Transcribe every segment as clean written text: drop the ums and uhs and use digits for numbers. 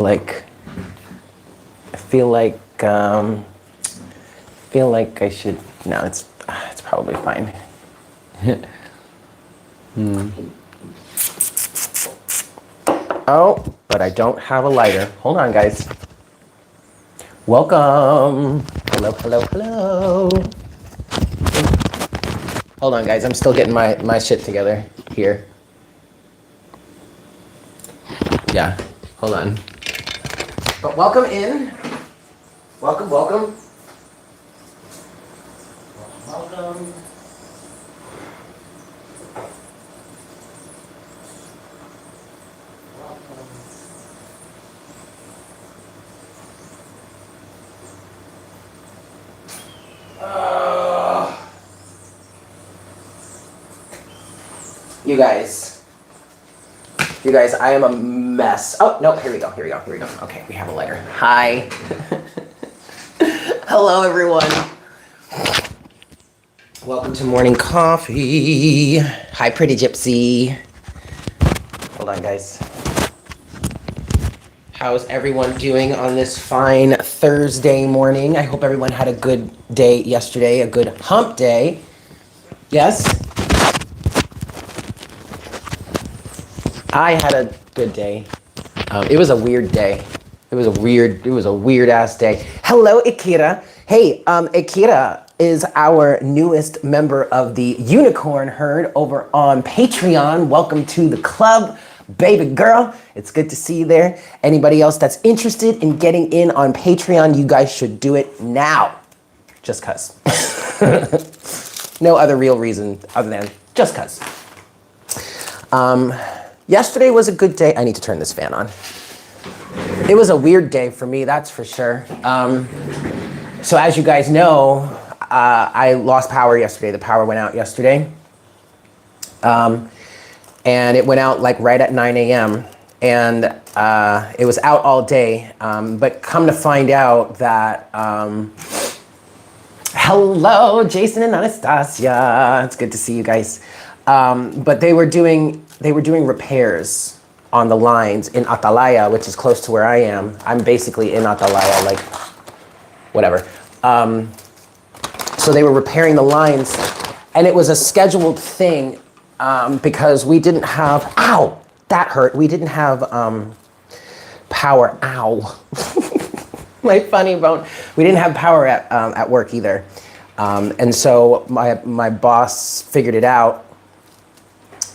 like I should. No, it's probably fine. Oh, but I don't have a lighter. Hold on, guys. Welcome. Hello, hello, hello. Hold on, guys. I'm still getting my shit together here. Yeah, hold on. But welcome in. Welcome, welcome. Welcome. You guys, I am a mess. Oh, no, here we go. Okay, we have a lighter. Hi. Hello, everyone. Welcome to morning coffee. Hi, pretty gypsy. Hold on, guys. How's everyone doing on this fine Thursday morning? I hope everyone had a good day yesterday, a good hump day. Yes? I had a good day. It was a weird day. It was a weird ass day. Hello, Akira. Hey, Akira is our newest member of the Unicorn Herd over on Patreon. Welcome to the club, baby girl. It's good to see you there. Anybody else that's interested in getting in on Patreon, you guys should do it now. Just cuz. No other real reason other than just cuz. Yesterday was a good day. I need to turn this fan on. It was a weird day for me, that's for sure. So as you guys know, I lost power yesterday. The power went out yesterday. And it went out like right at 9 a.m. And it was out all day. But come to find out that, hello, Jason and Anastasia. It's good to see you guys. But they were doing repairs on the lines in Atalaya, which is close to where I am. I'm basically in Atalaya, like, whatever. So they were repairing the lines, and it was a scheduled thing because we didn't have, ow, that hurt. We didn't have power, ow. My funny bone. We didn't have power at work either. And so my boss figured it out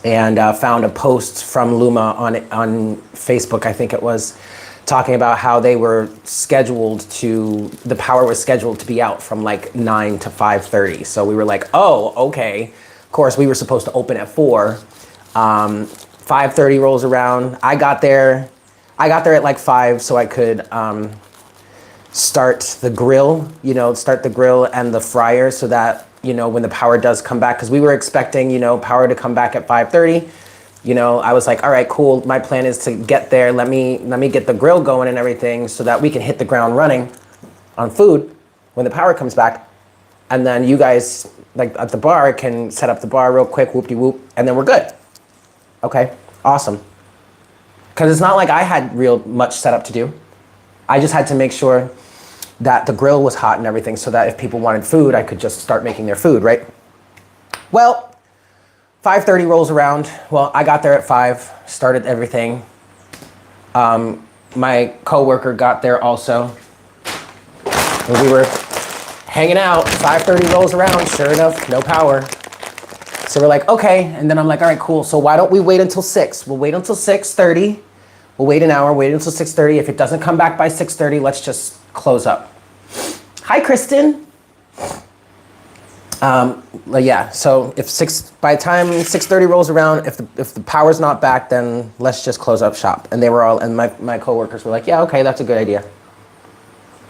and found a post from Luma on Facebook, I think it was, talking about how they were the power was scheduled to be out from like 9 to 5:30. So we were like, oh, okay. Of course, we were supposed to open at 4. 5:30 rolls around. I got there at like 5 so I could start the grill and the fryer so that, when the power does come back, because we were expecting, power to come back at 5:30. I was like, all right, cool. My plan is to get there. Let me get the grill going and everything so that we can hit the ground running on food when the power comes back. And then you guys, like at the bar, can set up the bar real quick, whoop-de-whoop, and then we're good. Okay, awesome. Because it's not like I had real much setup to do. I just had to make sure that the grill was hot and everything so that if people wanted food, I could just start making their food, right? Well, 5:30 rolls around. Well, I got there at 5, started everything. My coworker got there also. And we were hanging out. 5:30 rolls around, sure enough, no power. So we're like, okay. And then I'm like, all right, cool. So why don't we wait until 6? We'll wait until 6:30. We'll wait an hour, wait until 6:30. If it doesn't come back by 6:30, let's just close up. Hi, Kristen. Yeah, so by the time 6:30 rolls around, if the power's not back, then let's just close up shop. And they were all, and my coworkers were like, yeah, okay, that's a good idea.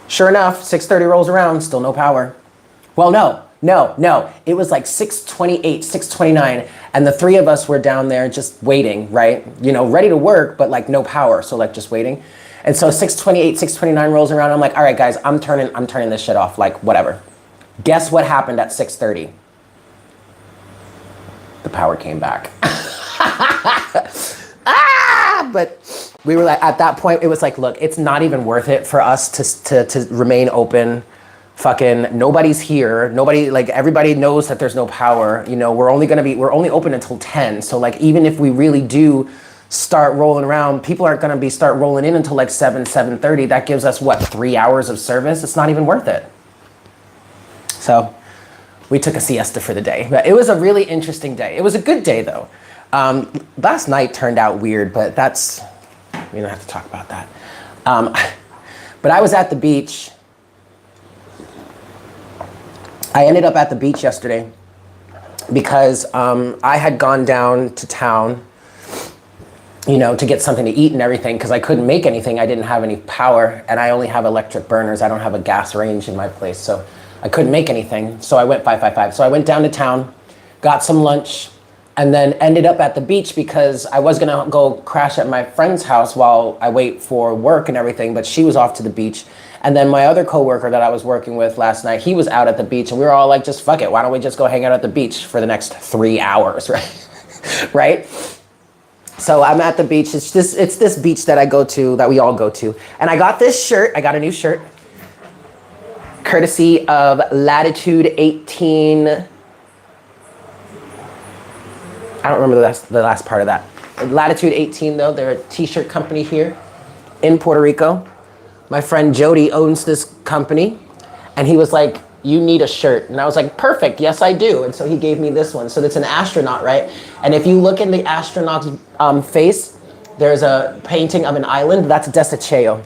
Sure enough, 6:30 rolls around, still no power. Well, no. It was like 6:28, 6:29, and the 3 of us were down there just waiting, right? Ready to work, but like no power, so like just waiting. And so 6:28, 6:29 rolls around. I'm like, all right, guys, I'm turning this shit off, like whatever. Guess what happened at 6:30? The power came back. But we were like, at that point, it was like, look, it's not even worth it for us to remain open. Fucking nobody's here. Nobody, like, everybody knows that there's no power. You know, we're only open until 10. So like, even if we really do start rolling around, people aren't gonna start rolling in until like 7:30. That gives us what, 3 hours of service? It's not even worth it. So we took a siesta for the day, but it was a really interesting day. It was a good day though. Last night turned out weird, but we don't have to talk about that. But I was at the beach. I ended up at the beach yesterday because I had gone down to town, you know, to get something to eat and everything because I couldn't make anything. I didn't have any power and I only have electric burners. I don't have a gas range in my place, so I couldn't make anything. So I went 555. So I went down to town, got some lunch, and then ended up at the beach because I was gonna go crash at my friend's house while I wait for work and everything, but she was off to the beach. And then my other coworker that I was working with last night, he was out at the beach and we were all like, just fuck it. Why don't we just go hang out at the beach for the next 3 hours, right? Right? So I'm at the beach. It's this beach that I go to, that we all go to. And I got this shirt. I got a new shirt, courtesy of Latitude 18. I don't remember the last part of that. Latitude 18 though, they're a t-shirt company here in Puerto Rico. My friend Jody owns this company and he was like, you need a shirt. And I was like, perfect, yes I do. And so he gave me this one. So it's an astronaut, right? And if you look in the astronaut's face, there's a painting of an island, that's Desecheo.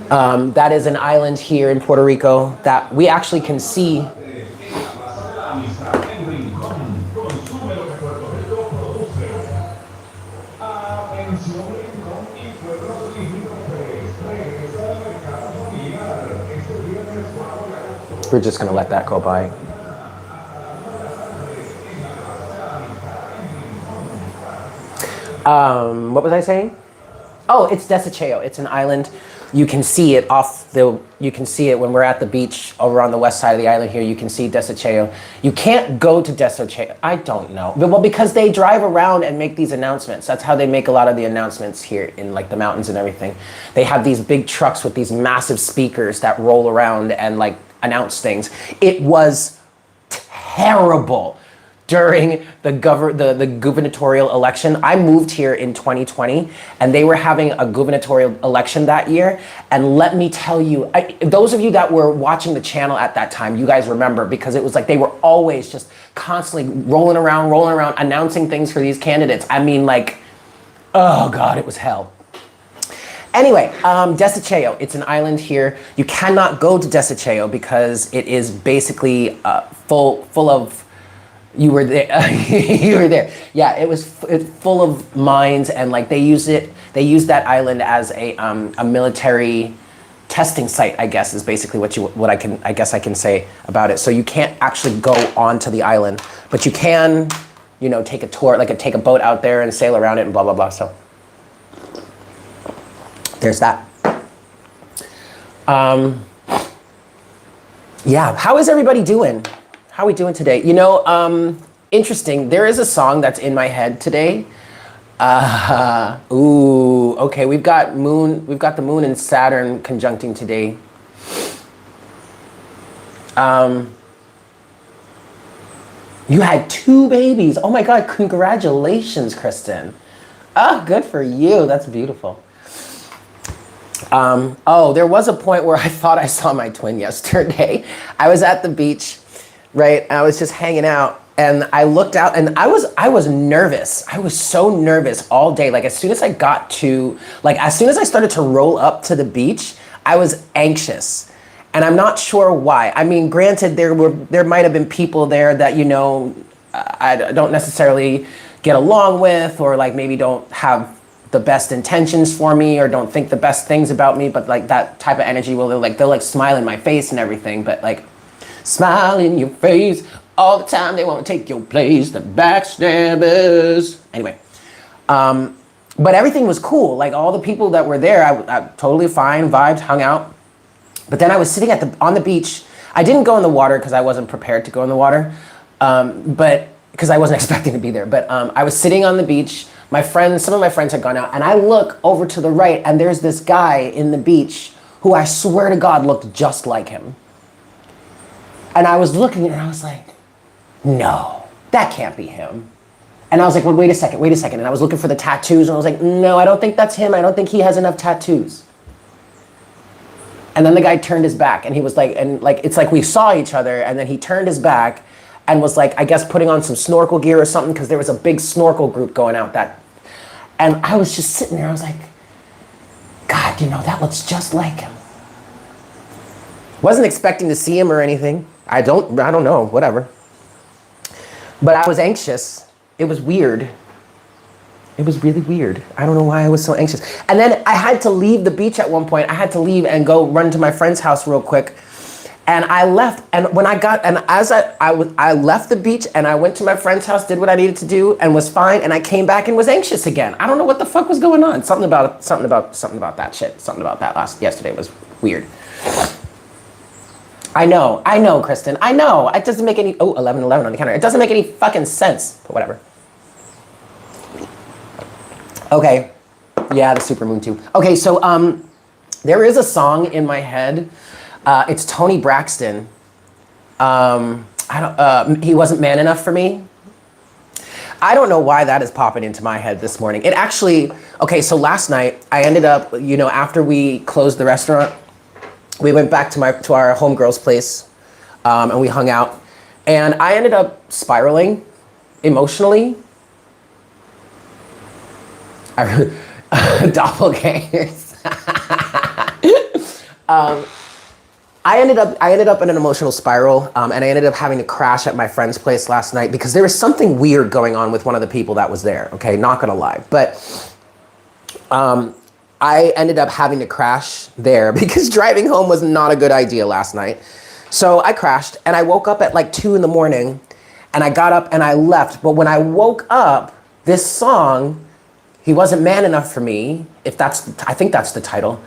That is an island here in Puerto Rico that we actually can see. We're just gonna let that go by. What was I saying? Oh, it's Desecheo. It's an island. You can see it you can see it when we're at the beach over on the west side of the island here. You can see Desecheo. You can't go to Desecheo. I don't know. Well, because they drive around and make these announcements. That's how they make a lot of the announcements here in like the mountains and everything. They have these big trucks with these massive speakers that roll around and like announce things. It was terrible during the gubernatorial election. I moved here in 2020 and they were having a gubernatorial election that year. And let me tell you, those of you that were watching the channel at that time, you guys remember, because it was like they were always just constantly rolling around, announcing things for these candidates. I mean, like, oh God, it was hell. Anyway, Desecheo, it's an island here. You cannot go to Desecheo because it is basically full of, you were there, you were there. Yeah, it's full of mines and like they use that island as a military testing site, I guess, is basically what I can say about it. So you can't actually go onto the island, but you can, you know, take a tour, like take a boat out there and sail around it and blah, blah, blah. So there's that. Yeah, how is everybody doing? How are we doing today? You know, interesting. There is a song that's in my head today. Ooh, okay. We've got the moon and Saturn conjuncting today. You had 2 babies. Oh my God, congratulations, Kristen. Oh, good for you. That's beautiful. Oh, there was a point where I thought I saw my twin yesterday. I was at the beach, right? I was just hanging out and I looked out and I was nervous. I was so nervous all day. Like as soon as I started to roll up to the beach, I was anxious. And I'm not sure why. I mean, granted, there might have been people there that, you know, I don't necessarily get along with, or like maybe don't have the best intentions for me or don't think the best things about me, but like that type of energy will they'll smile in my face and everything, but like smile in your face all the time, they won't take your place, the backstabbers. Anyway, but everything was cool. Like all the people that were there, I totally fine, vibed, hung out. But then I was sitting on the beach. I didn't go in the water because I wasn't prepared to go in the water, but because I wasn't expecting to be there. But I was sitting on the beach. some of my friends had gone out, and I look over to the right, and there's this guy in the beach who I swear to God looked just like him. And I was looking and I was like, no, that can't be him. And I was like, well, wait a second. And I was looking for the tattoos, and I was like, no, I don't think that's him. I don't think he has enough tattoos. And then the guy turned his back, and he was like, it's like we saw each other, and then he turned his back and was like, I guess putting on some snorkel gear or something, because there was a big snorkel group going out and I was just sitting there, I was like, God, that looks just like him. Wasn't expecting to see him or anything. I don't know, whatever. But I was anxious. It was weird. It was really weird. I don't know why I was so anxious. And then I had to leave the beach at one point. I had to leave and go run to my friend's house real quick. And I left, and when I got, and as I left the beach and I went to my friend's house, did what I needed to do, and was fine, and I came back and was anxious again. I don't know what the fuck was going on. Something about that shit. Something about that yesterday was weird. I know, Kristen. I know. It doesn't make any, 11:11 on the counter. It doesn't make any fucking sense, but whatever. Okay. Yeah, the supermoon too. Okay, so there is a song in my head. It's Tony Braxton. He wasn't man enough for me. I don't know why that is popping into my head this morning. It actually, okay, so last night I ended up, after we closed the restaurant, we went back to our homegirl's place, and we hung out, and I ended up spiraling emotionally. Doppelgangers. I ended up in an emotional spiral, and I ended up having to crash at my friend's place last night because there was something weird going on with one of the people that was there. Okay, not gonna lie, but I ended up having to crash there because driving home was not a good idea last night. So I crashed, and I woke up at like 2 a.m, and I got up and I left. But when I woke up, this song, He Wasn't Man Enough for Me, I think that's the title,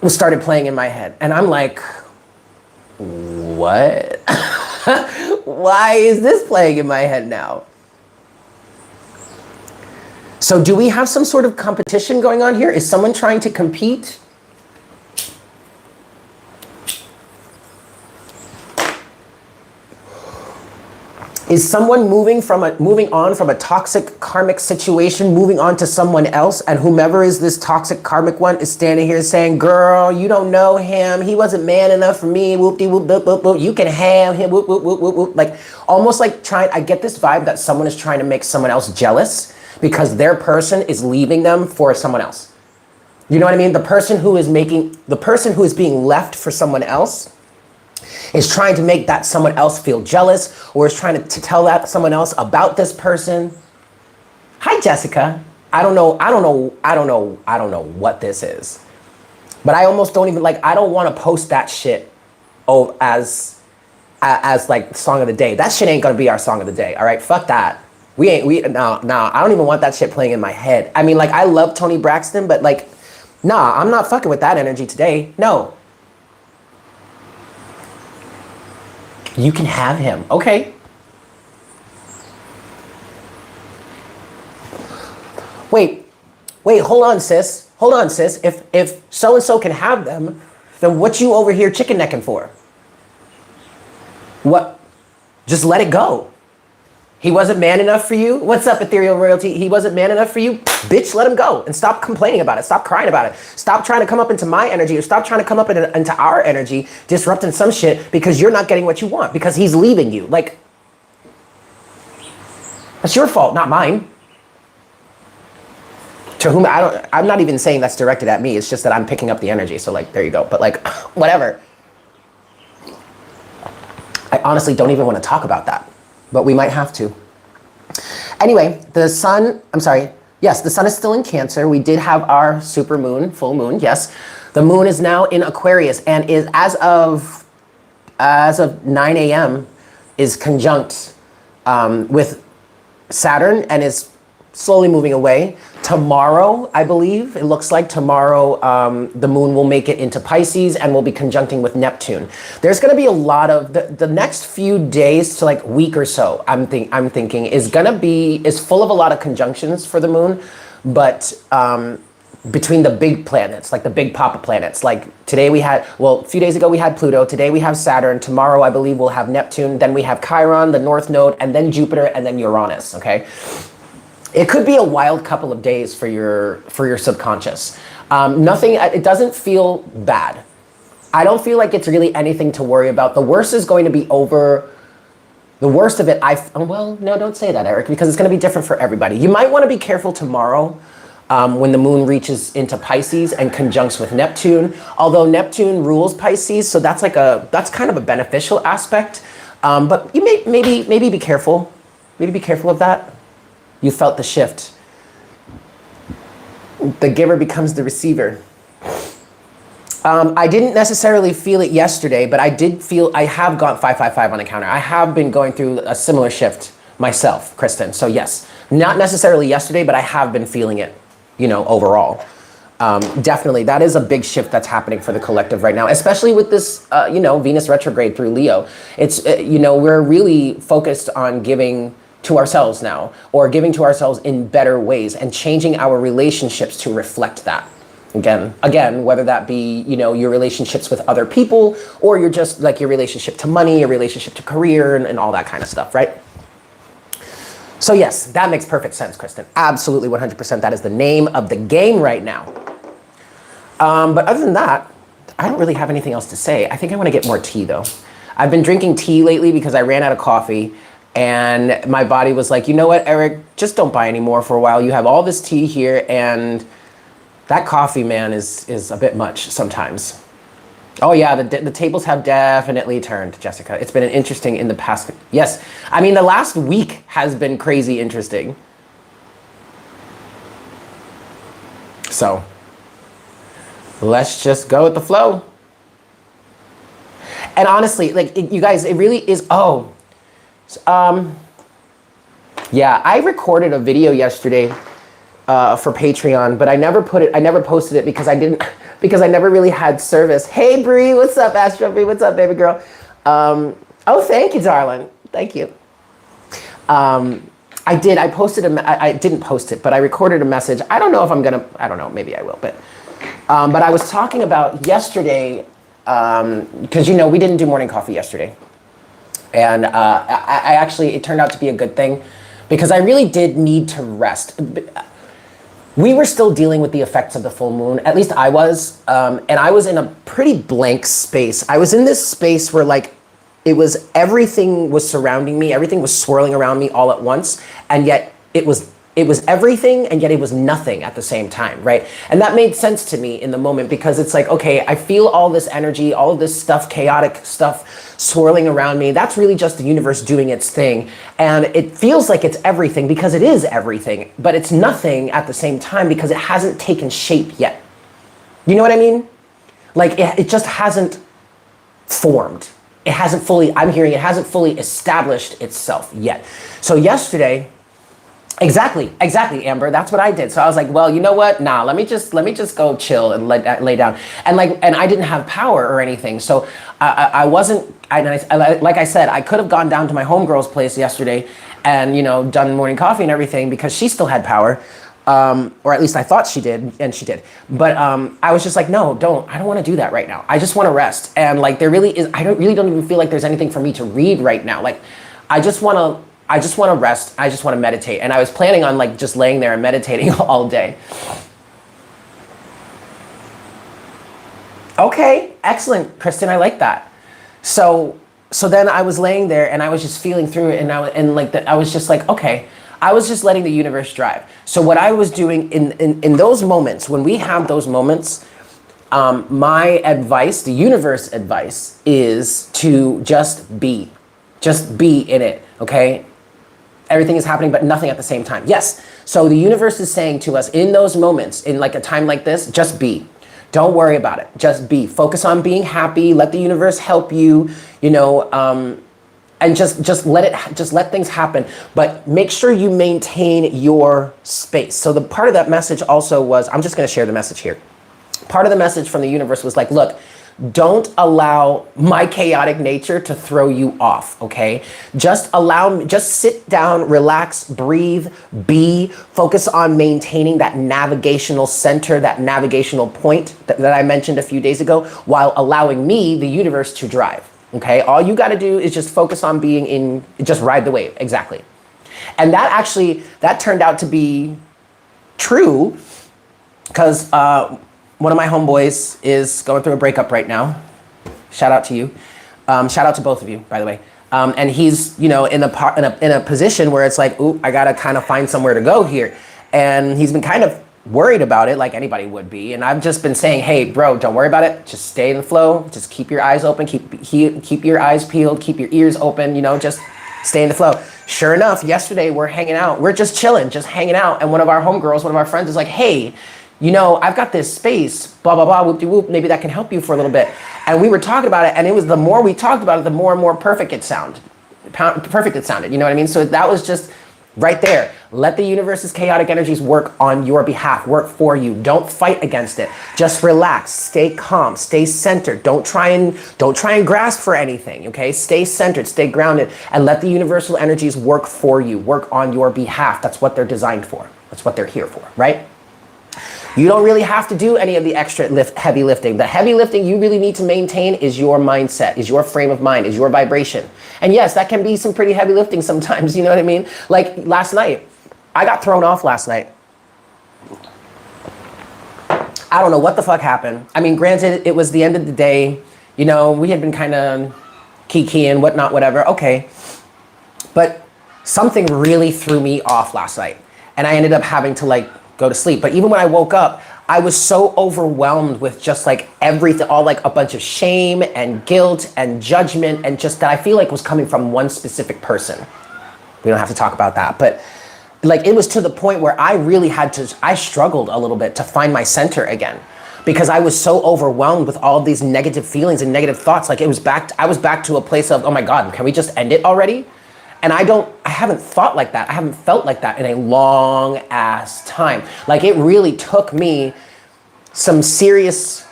was started playing in my head. And I'm like, what? Why is this playing in my head now? So do we have some sort of competition going on here? Is someone trying to compete? Is someone moving on from a toxic karmic situation, moving on to someone else, and whomever is this toxic karmic one is standing here saying, girl, you don't know him. He wasn't man enough for me. Whoop-de-whoop, whoop, whoop, whoop. You can have him. Whoop, whoop, whoop, whoop, whoop. Like, almost like I get this vibe that someone is trying to make someone else jealous because their person is leaving them for someone else. You know what I mean? The person who is being left for someone else is trying to make that someone else feel jealous, or is trying to tell that someone else about this person. Hi, Jessica. I don't know what this is. But I almost don't even I don't want to post that shit as like song of the day. That shit ain't gonna be our song of the day. All right, fuck that. No, I don't even want that shit playing in my head. I mean, I love Tony Braxton, but nah, I'm not fucking with that energy today. No. You can have him. Okay. Wait, hold on, sis. If so-and-so can have them, then what you over here chicken necking for? What? Just let it go. He wasn't man enough for you? What's up, Ethereal Royalty? He wasn't man enough for you? Bitch, let him go. And stop complaining about it. Stop crying about it. Stop trying to come up into my energy, or stop trying to come up into our energy, disrupting some shit because you're not getting what you want, because he's leaving you. That's your fault, not mine. To whom, I'm not even saying that's directed at me. It's just that I'm picking up the energy. So there you go. But whatever. I honestly don't even want to talk about that. But we might have to. Anyway, the sun is still in Cancer. We did have our super moon, full moon, yes. The moon is now in Aquarius and is, as of 9 a.m., is conjunct with Saturn and is slowly moving away. Tomorrow, I believe, it looks like tomorrow, the moon will make it into Pisces and will be conjuncting with Neptune. There's going to be a lot of, the next few days to week or so, I'm thinking, is full of a lot of conjunctions for the moon. but between the big planets, like the big papa planets. Like today we had, well, a few days ago we had Pluto, today we have Saturn, tomorrow I believe we'll have Neptune, then we have Chiron, the North Node, and then Jupiter, and then Uranus, okay? It could be a wild couple of days for your subconscious. Nothing, it doesn't feel bad. I don't feel like it's really anything to worry about. The worst is going to be over. The worst of it, well, no, don't say that, Eric, because it's going to be different for everybody. You might want to be careful tomorrow when the moon reaches into Pisces and conjuncts with Neptune. Although Neptune rules Pisces, so that's kind of a beneficial aspect. But you maybe be careful. Maybe be careful of that. You felt the shift. The giver becomes the receiver. I didn't necessarily feel it yesterday, but I have got 555 on the counter. I have been going through a similar shift myself, Kristen. So yes, not necessarily yesterday, but I have been feeling it, overall. Definitely, that is a big shift that's happening for the collective right now, especially with this, Venus retrograde through Leo. It's, we're really focused on giving to ourselves now, or giving to ourselves in better ways and changing our relationships to reflect that. Again, whether that be, your relationships with other people, or you're just like your relationship to money, your relationship to career, and all that kind of stuff, right? So yes, that makes perfect sense, Kristen. Absolutely, 100%. That is the name of the game right now. But other than that, I don't really have anything else to say. I think I want to get more tea, though. I've been drinking tea lately because I ran out of coffee, and my body was like, you know what, Eric, just don't buy any more for a while. You have all this tea here, and that coffee, man, is a bit much sometimes. Oh yeah, the tables have definitely turned, Jessica. It's been an interesting in the past. Yes, I mean, the last week has been crazy interesting. So let's just go with the flow. And honestly, like you guys, it really is. Yeah, I recorded a video yesterday for Patreon, but I never posted it because I never really had service. Hey Bree, what's up, Astro Bree? What's up, baby girl? Oh, thank you, darling. Thank you. I didn't post it, but I recorded a message. I don't know if I don't know, maybe I will, but I was talking about yesterday, because we didn't do morning coffee yesterday. And I actually, it turned out to be a good thing because I really did need to rest. We were still dealing with the effects of the full moon, at least I was, and I was in a pretty blank space. I was in this space where everything was surrounding me, everything was swirling around me all at once, and yet it was everything, and yet it was nothing at the same time, right? And that made sense to me in the moment because it's like, okay, I feel all this energy, all of this stuff, chaotic stuff swirling around me. That's really just the universe doing its thing. And it feels like it's everything because it is everything, but it's nothing at the same time because it hasn't taken shape yet. You know what I mean? Like it just hasn't formed. It hasn't fully established itself yet. So yesterday, Exactly, Amber. That's what I did. So I was like, well, you know what? Nah, let me just go chill and lay down. And I didn't have power or anything. So I wasn't. Like I said, I could have gone down to my homegirl's place yesterday and done morning coffee and everything because she still had power, or at least I thought she did, and she did. But I was just like, no, don't. I don't want to do that right now. I just want to rest. And there really is. I don't even feel like there's anything for me to read right now. I just want to rest. I just want to meditate. And I was planning on just laying there and meditating all day. Okay, excellent, Kristen. I like that. So then I was laying there and I was just feeling through it, and I was just like, okay, I was just letting the universe drive. So what I was doing in those moments, when we have those moments, my advice, the universe advice, is to just be in it. Okay. Everything is happening, but nothing at the same time. Yes. So the universe is saying to us in those moments, in a time like this, just be. Don't worry about it. Just be. Focus on being happy. Let the universe help you, and just let things happen. But make sure you maintain your space. So the part of that message also was, I'm just going to share the message here. Part of the message from the universe was like, look, Don't allow my chaotic nature to throw you off, okay? Just sit down, relax, breathe, focus on maintaining that navigational center, that navigational point that I mentioned a few days ago, while allowing me, the universe, to drive, okay? All you gotta do is just focus on just ride the wave, exactly. And that turned out to be true, because one of my homeboys is going through a breakup right now. Shout out to you. Shout out to both of you, by the way. And he's, in a position where it's like, ooh, I gotta kind of find somewhere to go here. And he's been kind of worried about it, like anybody would be. And I've just been saying, hey, bro, don't worry about it. Just stay in the flow. Just keep your eyes open. Keep your eyes peeled. Keep your ears open. Just stay in the flow. Sure enough, yesterday we're hanging out. We're just chilling, just hanging out. And one of our homegirls, one of our friends, is like, hey, I've got this space, blah, blah, blah, whoop-de-whoop, maybe that can help you for a little bit. And we were talking about it, and it was the more we talked about it, the more and more perfect it sounded, you know what I mean? So that was just right there. Let the universe's chaotic energies work on your behalf, work for you. Don't fight against it. Just relax, stay calm, stay centered. Don't try and grasp for anything, okay? Stay centered, stay grounded, and let the universal energies work for you, work on your behalf. That's what they're designed for. That's what they're here for, right? You don't really have to do any of the extra heavy lifting. The heavy lifting you really need to maintain is your mindset, is your frame of mind, is your vibration. And yes, that can be some pretty heavy lifting sometimes, you know what I mean? Like last night, I got thrown off last night. I don't know what the fuck happened. I mean, granted, it was the end of the day. We had been kind of kikiing, whatnot, whatever. Okay. But something really threw me off last night. And I ended up having to go to sleep. But even when I woke up, I was so overwhelmed with just everything, all a bunch of shame and guilt and judgment, and just that I feel was coming from one specific person. We don't have to talk about that. But it was to the point where I really I struggled a little bit to find my center again, because I was so overwhelmed with all of these negative feelings and negative thoughts. I was back to a place of, oh my God, can we just end it already? And I haven't thought like that. I haven't felt like that in a long ass time. It really took me some serious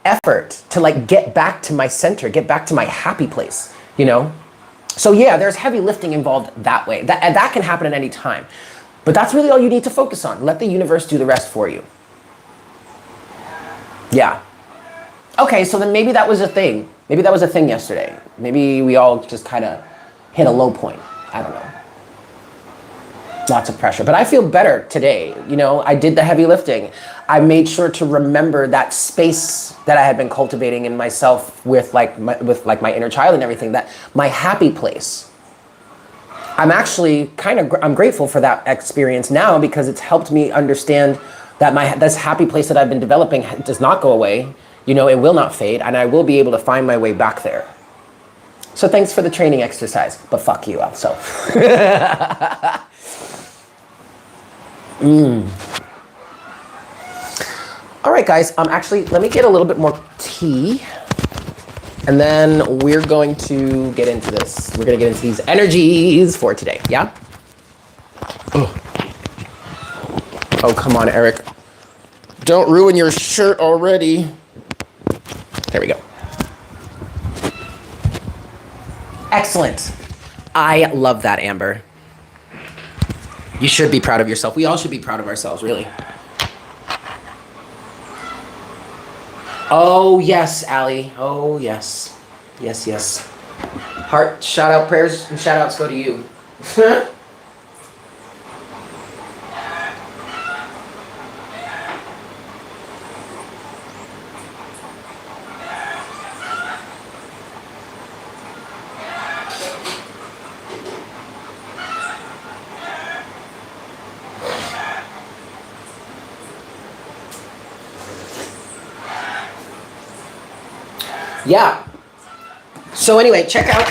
effort to get back to my center, get back to my happy place, So yeah, there's heavy lifting involved that way. That can happen at any time. But that's really all you need to focus on. Let the universe do the rest for you. Yeah. Okay, so then maybe that was a thing. Maybe that was a thing yesterday. Maybe we all just kind of hit a low point. I don't know. Lots of pressure. But I feel better today. I did the heavy lifting. I made sure to remember that space that I had been cultivating in myself with my inner child and everything, that my happy place. I'm grateful for that experience now, because it's helped me understand that this happy place that I've been developing does not go away. It will not fade, and I will be able to find my way back there. So thanks for the training exercise, but fuck you also. All right, guys, actually, let me get a little bit more tea, and then we're going to get into this. We're gonna get into these energies for today, yeah? Oh, come on, Eric. Don't ruin your shirt already. There we go. Excellent. I love that, Amber. You should be proud of yourself. We all should be proud of ourselves, really. Oh, yes, Allie. Oh, yes. Yes, yes. Heart shout-out prayers and shout-outs go to you. Yeah. So anyway, check out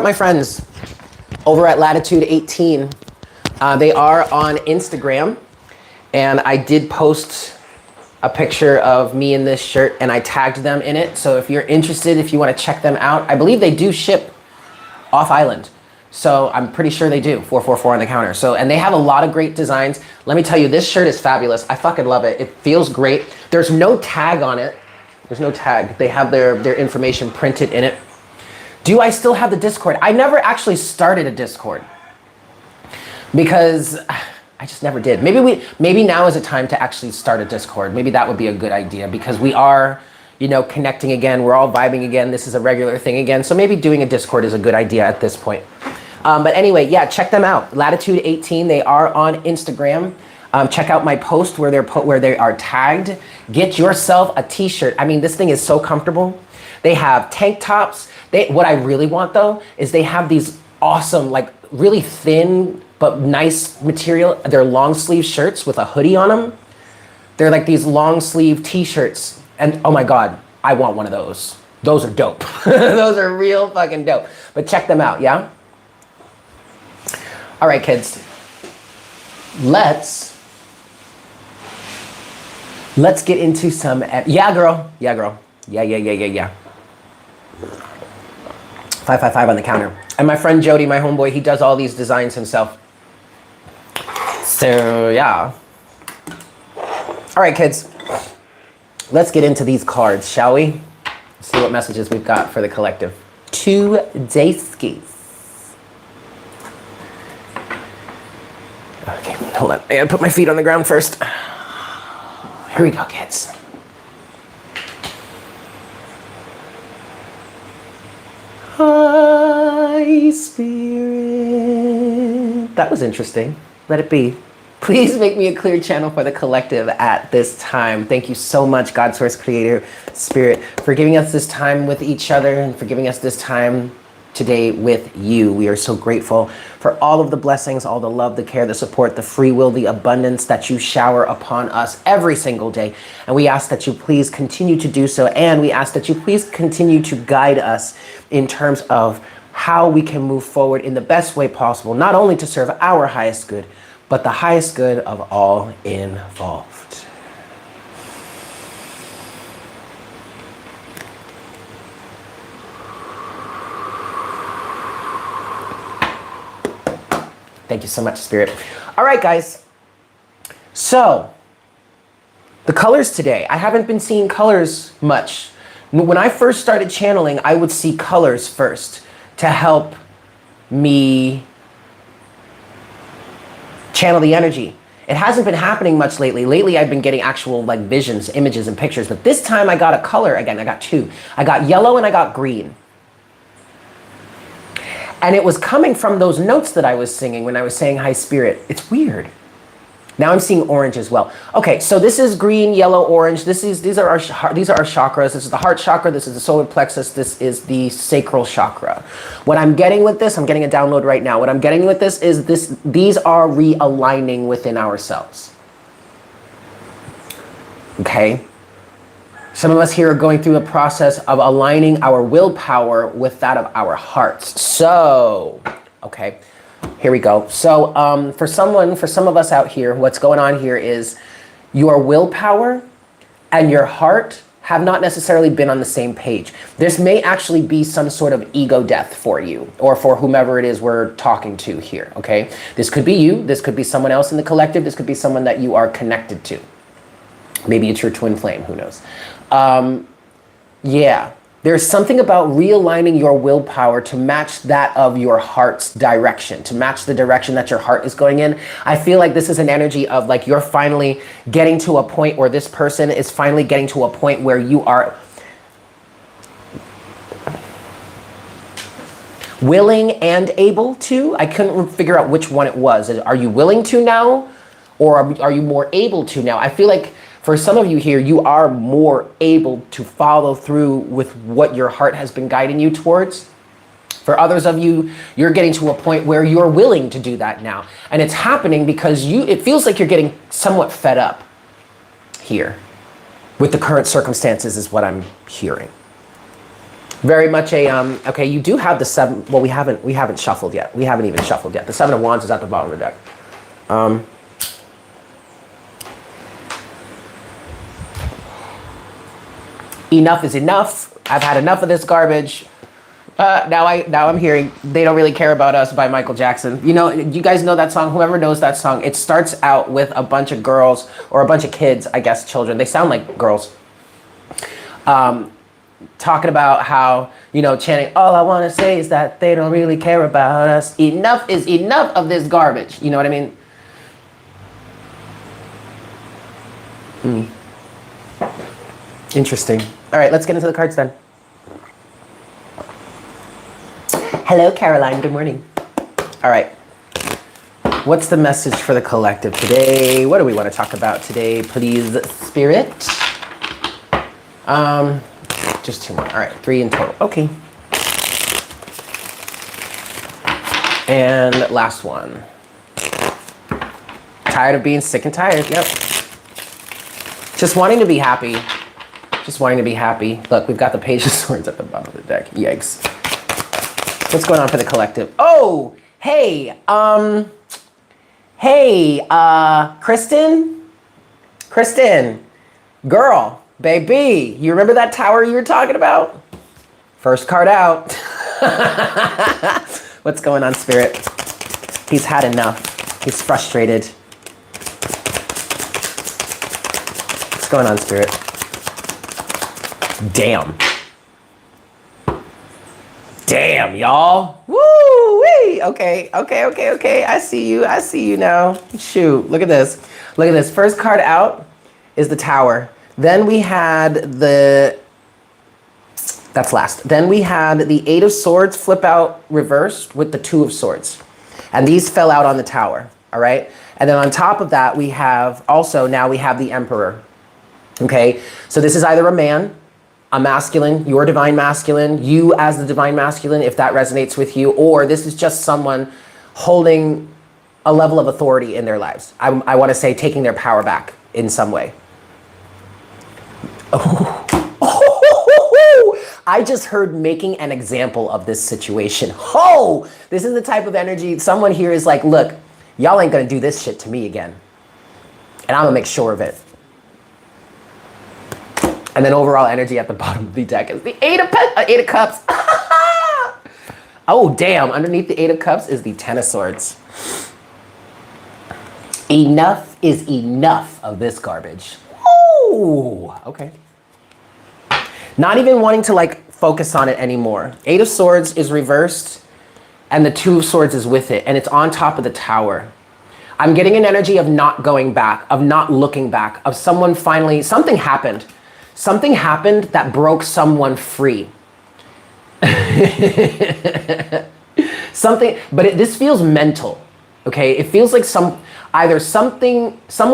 my friends over at Latitude 18. They are on Instagram, and I did post a picture of me in this shirt, and I tagged them in it. So if you're interested, if you want to check them out, I believe they do ship off island. So I'm pretty sure they do, 444 on the counter. So, and they have a lot of great designs. Let me tell you, this shirt is fabulous. I fucking love it. It feels great. There's no tag on it. There's no tag. They have their information printed in it. Do I still have the Discord? I never actually started a Discord because I just never did. Maybe now is a time to actually start a Discord. Maybe that would be a good idea because we are, you know, connecting again. We're all vibing again. This is a regular thing again. So maybe doing a Discord is a good idea at this point. But anyway, yeah, check them out. Latitude 18, they are on Instagram. Check out my post where they are tagged. Get yourself a t-shirt. I mean, this thing is so comfortable. They have tank tops. What I really want though, is they have these awesome, like really thin, but nice material. They're long sleeve shirts with a hoodie on them. They're like these long sleeve t-shirts. And oh my God, I want one of those. Those are dope. Those are real fucking dope. But check them out, yeah? All right, kids. Let's get into some, yeah, girl. Yeah, girl. Yeah. 555 on the counter. And my friend Jody, my homeboy, he does all these designs himself. So, yeah. All right, kids. Let's get into these cards, shall we? See what messages we've got for the collective. 2 dayskis. Okay, hold on. I gotta put my feet on the ground first. Here we go, kids. Hi, Spirit. That was interesting. Let it be. Please make me a clear channel for the collective at this time. Thank you so much, God, Source, Creator, Spirit, for giving us this time with each other and for giving us this time today with you. We are so grateful for all of the blessings, all the love, the care, the support, the free will, the abundance that you shower upon us every single day. And we ask that you please continue to do so. And we ask that you please continue to guide us in terms of how we can move forward in the best way possible, not only to serve our highest good, but the highest good of all involved. Thank you so much, Spirit. All right, guys. So, the colors today. I haven't been seeing colors much. When I first started channeling, I would see colors first to help me channel the energy. It hasn't been happening much lately. Lately, I've been getting actual like visions, images, and pictures. But this time I got a color again. I got 2. I got yellow and I got green. And it was coming from those notes that I was singing when I was saying hi, Spirit. It's weird. Now I'm seeing orange as well. Okay, so this is green, yellow, orange. These are our chakras. This is the heart chakra. This is the solar plexus. This is the sacral chakra. What I'm getting with this, I'm getting a download right now. What I'm getting with this is these are realigning within ourselves. Okay? Some of us here are going through a process of aligning our willpower with that of our hearts. So, okay. Here we go. So for some of us out here, what's going on here is your willpower and your heart have not necessarily been on the same page. This may actually be some sort of ego death for you or for whomever it is we're talking to here, okay? This could be you. This could be someone else in the collective. This could be someone that you are connected to. Maybe it's your twin flame. Who knows? Yeah. There's something about realigning your willpower to match that of your heart's direction, to match the direction that your heart is going in. I feel like this is an energy of like you're finally getting to a point where this person is finally getting to a point where you are willing and able to. I couldn't figure out which one it was. Are you willing to now, or are you more able to now? I feel like for some of you here, you are more able to follow through with what your heart has been guiding you towards. For others of you, you're getting to a point where you're willing to do that now. And it's happening because it feels like you're getting somewhat fed up here with the current circumstances is what I'm hearing. Very much okay, you do have the 7, well, we haven't shuffled yet. We haven't even shuffled yet. The 7 of Wands is at the bottom of the deck. Enough is enough. I've had enough of this garbage. Now I'm hearing "They Don't Really Care About Us" by Michael Jackson. You know, you guys know that song. Whoever knows that song, it starts out with a bunch of girls or a bunch of kids, I guess, children. They sound like girls. Talking about how, you know, chanting, "All I want to say is that they don't really care about us. Enough is enough of this garbage." You know what I mean? Interesting. All right, let's get into the cards then. Hello, Caroline. Good morning. All right. What's the message for the collective today? What do we want to talk about today, please, Spirit? Just 2 more. All right, 3 in total. Okay. And last one. Tired of being sick and tired. Yep. Just wanting to be happy. Just wanting to be happy. Look, we've got the Page of Swords at the bottom of the deck. Yikes. What's going on for the collective? Oh, hey, Kristen, girl, baby, you remember that tower you were talking about? First card out. What's going on, Spirit? He's had enough. He's frustrated. What's going on, Spirit? Damn. Damn, y'all. Woo-wee. Okay. I see you now. Shoot, look at this. Look at this. First card out is the Tower. Then we had that's last. Then we had the 8 of Swords flip out reversed with the 2 of Swords. And these fell out on the Tower, all right? And then on top of that, we have now we have the Emperor, okay? So this is either a man, a masculine, your divine masculine, you as the divine masculine, if that resonates with you, or this is just someone holding a level of authority in their lives. I want to say taking their power back in some way. I just heard making an example of this situation. This is the type of energy, someone here is like, look, y'all ain't gonna do this shit to me again. And I'm gonna make sure of it. And then overall energy at the bottom of the deck is the Eight of Cups. Oh, damn. Underneath the 8 of Cups is the 10 of Swords. Enough is enough of this garbage. Ooh, okay. Not even wanting to like focus on it anymore. 8 of Swords is reversed and the 2 of Swords is with it and it's on top of the Tower. I'm getting an energy of not going back, of not looking back, of someone finally, something happened. Something happened that broke someone free. This feels mental, okay? It feels like someone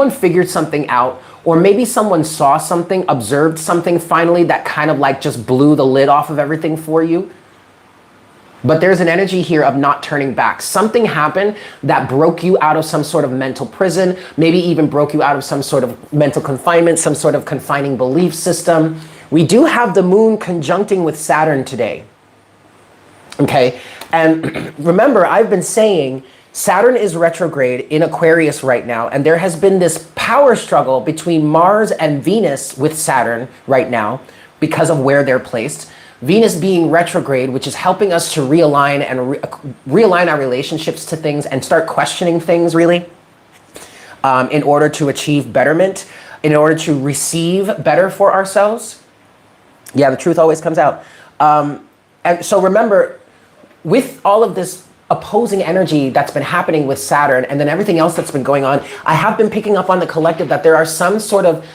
figured something out, or maybe someone saw something, observed something finally that kind of like just blew the lid off of everything for you. But there's an energy here of not turning back. Something happened that broke you out of some sort of mental prison, maybe even broke you out of some sort of mental confinement, some sort of confining belief system. We do have the moon conjuncting with Saturn today. Okay, and remember, I've been saying Saturn is retrograde in Aquarius right now, and there has been this power struggle between Mars and Venus with Saturn right now because of where they're placed. Venus being retrograde, which is helping us to realign and realign our relationships to things and start questioning things really in order to achieve betterment, in order to receive better for ourselves. Yeah, the truth always comes out. And so remember, with all of this opposing energy that's been happening with Saturn and then everything else that's been going on, I have been picking up on the collective that there are some sort of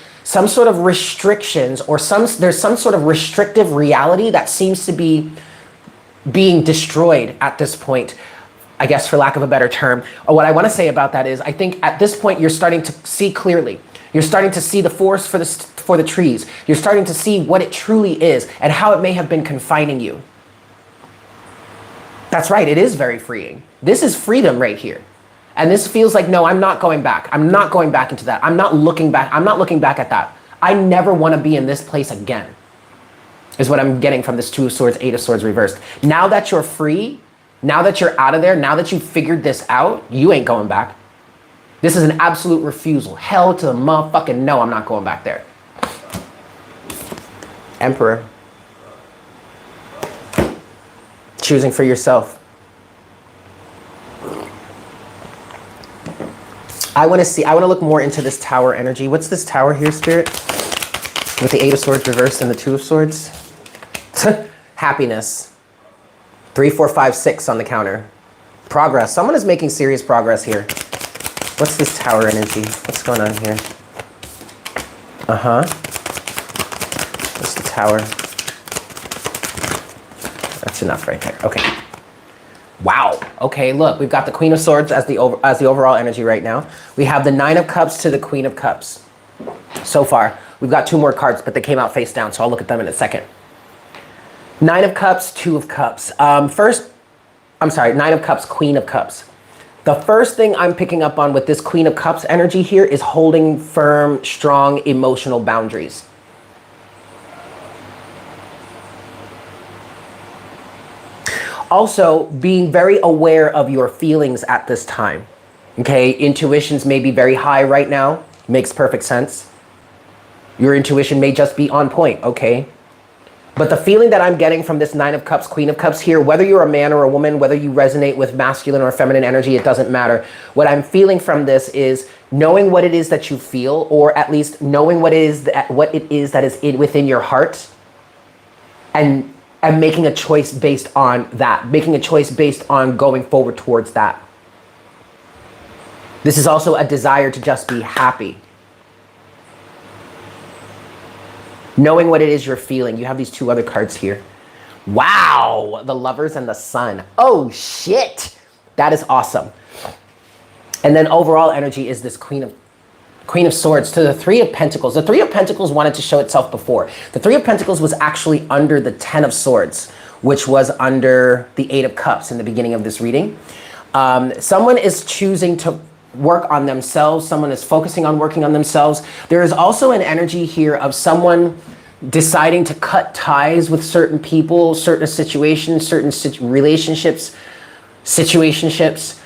restrictions or there's some sort of restrictive reality that seems to be being destroyed at this point, I guess, for lack of a better term. What I want to say about that is I think at this point you're starting to see clearly. You're starting to see the forest for the trees. You're starting to see what it truly is and how it may have been confining you. That's right, it is very freeing. This is freedom right here. And this feels like, no, I'm not going back. I'm not going back into that. I'm not looking back. I'm not looking back at that. I never want to be in this place again, is what I'm getting from this 2 of Swords, 8 of Swords reversed. Now that you're free, now that you're out of there, now that you've figured this out, you ain't going back. This is an absolute refusal. Hell to the motherfucking no, I'm not going back there. Emperor. choosing for yourself. I want to look more into this Tower energy. What's this Tower here, Spirit? With the Eight of Swords reversed and the Two of Swords. Happiness. 3, 4, 5, 6 on the counter. Progress. Someone is making serious progress here. What's this Tower energy? What's going on here? What's the Tower? That's enough right there. Okay. Wow. Okay, look, we've got the Queen of Swords as the overall energy right now. We have the Nine of Cups to the Queen of Cups. So far, we've got 2 more cards, but they came out face down, so I'll look at them in a second. Nine of Cups, Two of Cups. Nine of Cups, Queen of Cups. The first thing I'm picking up on with this Queen of Cups energy here is holding firm, strong emotional boundaries. Also, being very aware of your feelings at this time. Okay, intuitions may be very high right now. Makes perfect sense. Your intuition may just be on point, okay? But the feeling that I'm getting from this Nine of Cups, Queen of Cups here, whether you're a man or a woman, whether you resonate with masculine or feminine energy, it doesn't matter. What I'm feeling from this is knowing what it is that you feel, or at least knowing what it is that is within your heart, and making a choice based on that, making a choice based on going forward towards that. This is also a desire to just be happy. Knowing what it is you're feeling. You have these 2 other cards here. Wow, the Lovers and the Sun. Oh shit, that is awesome. And then overall energy is this Queen of Swords to the Three of Pentacles. The Three of Pentacles wanted to show itself before. The Three of Pentacles was actually under the Ten of Swords, which was under the Eight of Cups in the beginning of this reading. Someone is choosing to work on themselves. Someone is focusing on working on themselves. There is also an energy here of someone deciding to cut ties with certain people, certain situations, certain relationships, situationships,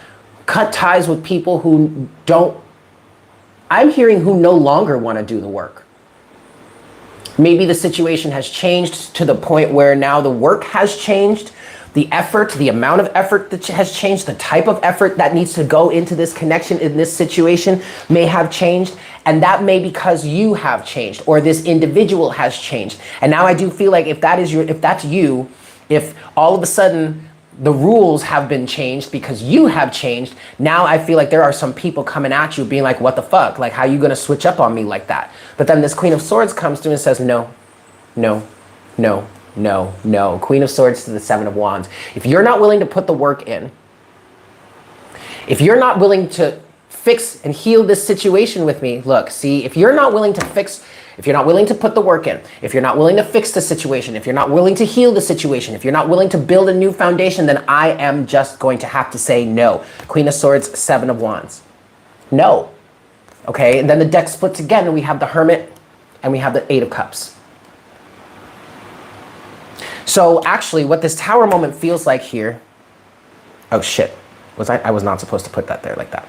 cut ties with people who don't, I'm hearing who no longer want to do the work. Maybe the situation has changed to the point where now the work has changed. The effort, the amount of effort that has changed, the type of effort that needs to go into this connection in this situation may have changed. And that may be because you have changed or this individual has changed. And now I do feel like if that's you, if all of a sudden the rules have been changed because you have changed, now I feel like there are some people coming at you being like, what the fuck? Like, how are you going to switch up on me like that? But then this Queen of Swords comes through and says, no, no, no. No, no. Queen of Swords to the Seven of Wands. If you're not willing to put the work in, if you're not willing to fix and heal this situation with me, look, see, if you're not willing to fix, if you're not willing to put the work in, if you're not willing to fix the situation, if you're not willing to heal the situation, if you're not willing to build a new foundation, then I am just going to have to say no. Queen of Swords, Seven of Wands. No. Okay, and then the deck splits again and we have the Hermit and we have the Eight of Cups. So actually what this Tower moment feels like here, oh shit, I was not supposed to put that there like that.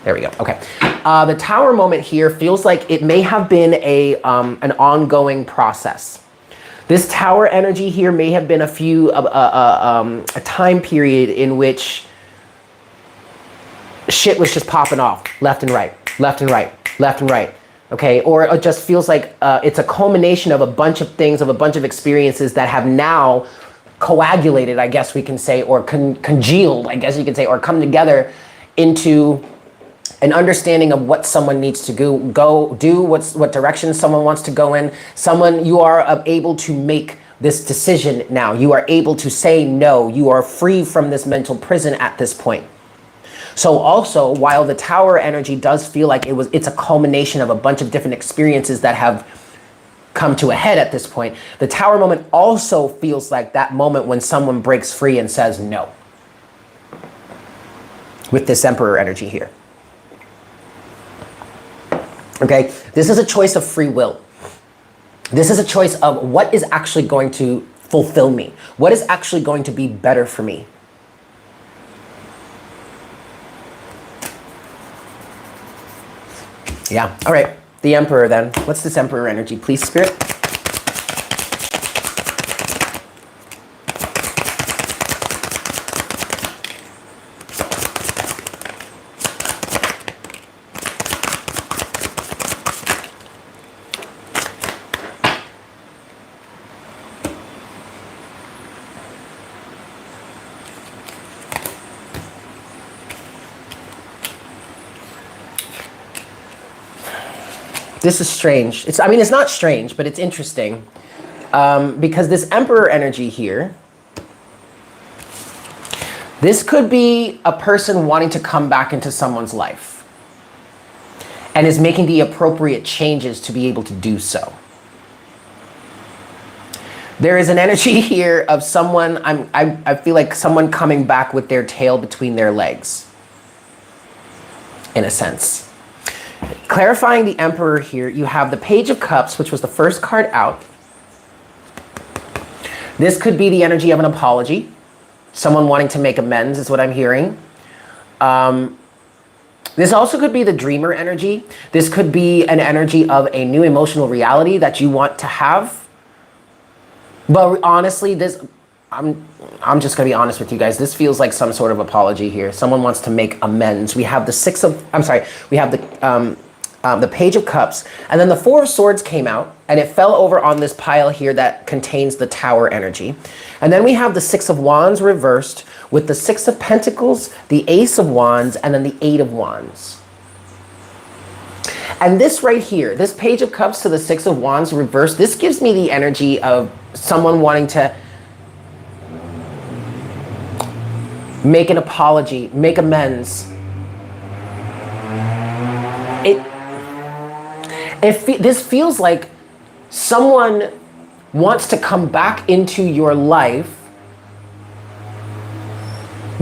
There we go, okay. The Tower moment here feels like it may have been an ongoing process. This Tower energy here may have been a time period in which shit was just popping off left and right, left and right, left and right. Okay, or it just feels like it's a culmination of a bunch of things, of a bunch of experiences that have now coagulated, I guess we can say, or congealed, I guess you could say, or come together into an understanding of what someone needs to do, what direction someone wants to go in. You are able to make this decision now. You are able to say no. You are free from this mental prison at this point. So also, while the Tower energy does feel like it's a culmination of a bunch of different experiences that have come to a head at this point, the Tower moment also feels like that moment when someone breaks free and says no. With this Emperor energy here. Okay, this is a choice of free will. This is a choice of what is actually going to fulfill me. What is actually going to be better for me. Yeah, all right, the Emperor then. What's this Emperor energy, please, Spirit? This is strange. I mean, it's not strange, but it's interesting. Because this Emperor energy here, this could be a person wanting to come back into someone's life and is making the appropriate changes to be able to do so. There is an energy here of someone, I feel like someone coming back with their tail between their legs, in a sense. Clarifying the Emperor here, you have the Page of Cups, which was the first card out. This could be the energy of an apology. Someone wanting to make amends is what I'm hearing. This also could be the Dreamer energy. This could be an energy of a new emotional reality that you want to have. But honestly, I'm just going to be honest with you guys. This feels like some sort of apology here. Someone wants to make amends. We have the Page of Cups, and then the Four of Swords came out, and it fell over on this pile here that contains the Tower energy. And then we have the Six of Wands reversed with the Six of Pentacles, the Ace of Wands, and then the Eight of Wands. And this right here, this Page of Cups to the Six of Wands reversed, this gives me the energy of someone wanting to make an apology, make amends. This feels like someone wants to come back into your life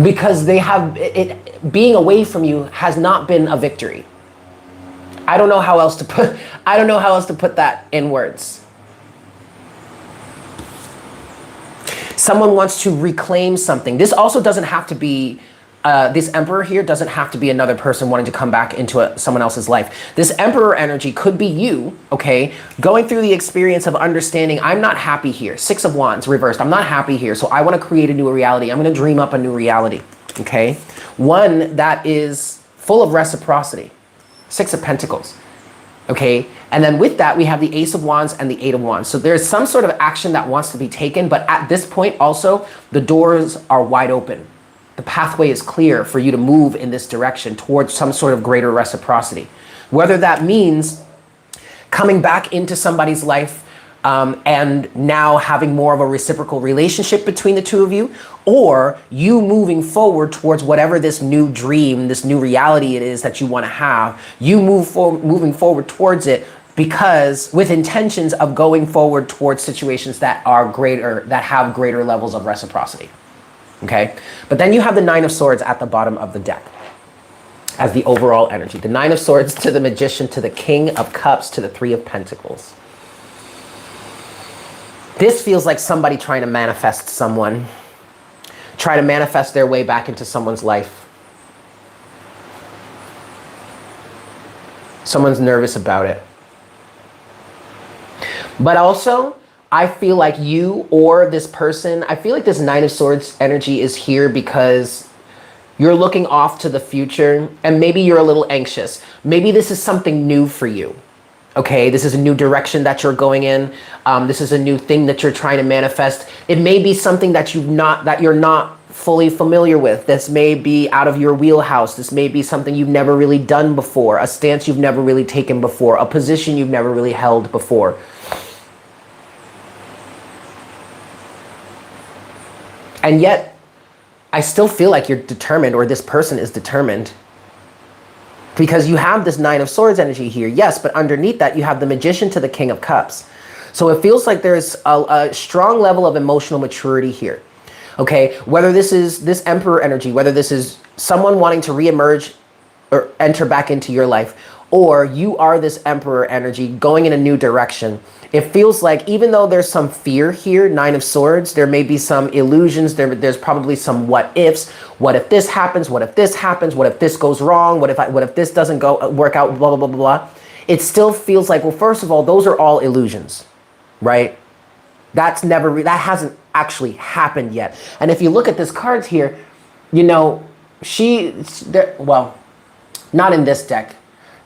because they have being away from you has not been a victory. I don't know how else to put that in words. Someone wants to reclaim something. This also doesn't have to be, this Emperor here doesn't have to be another person wanting to come back into someone else's life. This Emperor energy could be you, okay, going through the experience of understanding, I'm not happy here. Six of Wands reversed, I'm not happy here, so I want to create a new reality. I'm going to dream up a new reality, okay? One that is full of reciprocity. Six of Pentacles, okay? And then with that, we have the Ace of Wands and the Eight of Wands. So there's some sort of action that wants to be taken, but at this point also, the doors are wide open. The pathway is clear for you to move in this direction towards some sort of greater reciprocity. Whether that means coming back into somebody's life and now having more of a reciprocal relationship between the two of you, or you moving forward towards whatever this new dream, this new reality it is that you want to have, you moving forward towards it because with intentions of going forward towards situations that are greater, that have greater levels of reciprocity. Okay, but then you have the Nine of Swords at the bottom of the deck as the overall energy. The Nine of Swords to the Magician, to the King of Cups, to the Three of Pentacles. This feels like somebody trying to manifest someone, try to manifest their way back into someone's life. Someone's nervous about it. But also, I feel like you or this person, I feel like this Nine of Swords energy is here because you're looking off to the future and maybe you're a little anxious. Maybe this is something new for you. Okay, this is a new direction that you're going in. This is a new thing that you're trying to manifest. It may be something that you're not fully familiar with. This may be out of your wheelhouse. This may be something you've never really done before, a stance you've never really taken before, a position you've never really held before. And yet, I still feel like you're determined, or this person is determined. Because you have this Nine of Swords energy here, yes, but underneath that, you have the Magician to the King of Cups. So it feels like there's a strong level of emotional maturity here. Okay, whether this is this Emperor energy, whether this is someone wanting to reemerge or enter back into your life, or you are this Emperor energy going in a new direction. It feels like even though there's some fear here, Nine of Swords, there may be some illusions, there's probably some what ifs. What if this happens? What if this happens? What if this goes wrong? What if this doesn't work out, blah, blah, blah, blah, blah. It still feels like, well, first of all, those are all illusions, right? That hasn't actually happened yet. And if you look at this cards here, you know, well, not in this deck,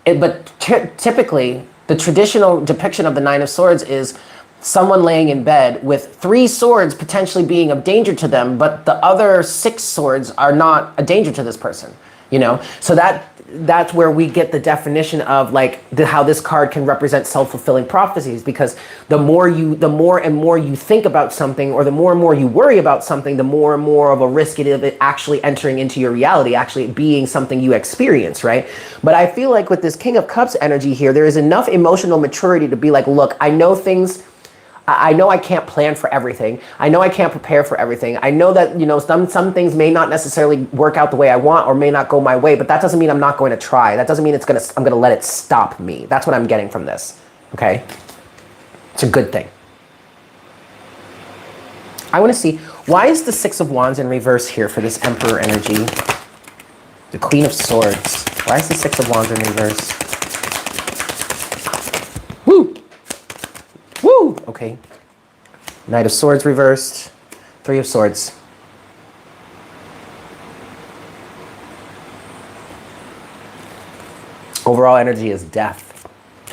but typically, the traditional depiction of the Nine of Swords is someone laying in bed with 3 swords potentially being of danger to them, but the other 6 swords are not a danger to this person, you know? So that that's where we get the definition of like how this card can represent self-fulfilling prophecies, because the more and more you think about something, or the more and more you worry about something, the more and more of a risk it is of it actually entering into your reality, actually being something you experience, right? But I feel like with this King of Cups energy here, there is enough emotional maturity to be like, look, I know things, I know I can't plan for everything. I know I can't prepare for everything. I know that, you know, some things may not necessarily work out the way I want or may not go my way, but that doesn't mean I'm not going to try. That doesn't mean I'm going to let it stop me. That's what I'm getting from this. Okay? It's a good thing. I want to see, why is the Six of Wands in reverse here for this Emperor energy? The Queen of Swords. Why is the Six of Wands in reverse? Woo! Woo! Okay. Knight of Swords reversed. Three of Swords. Overall energy is death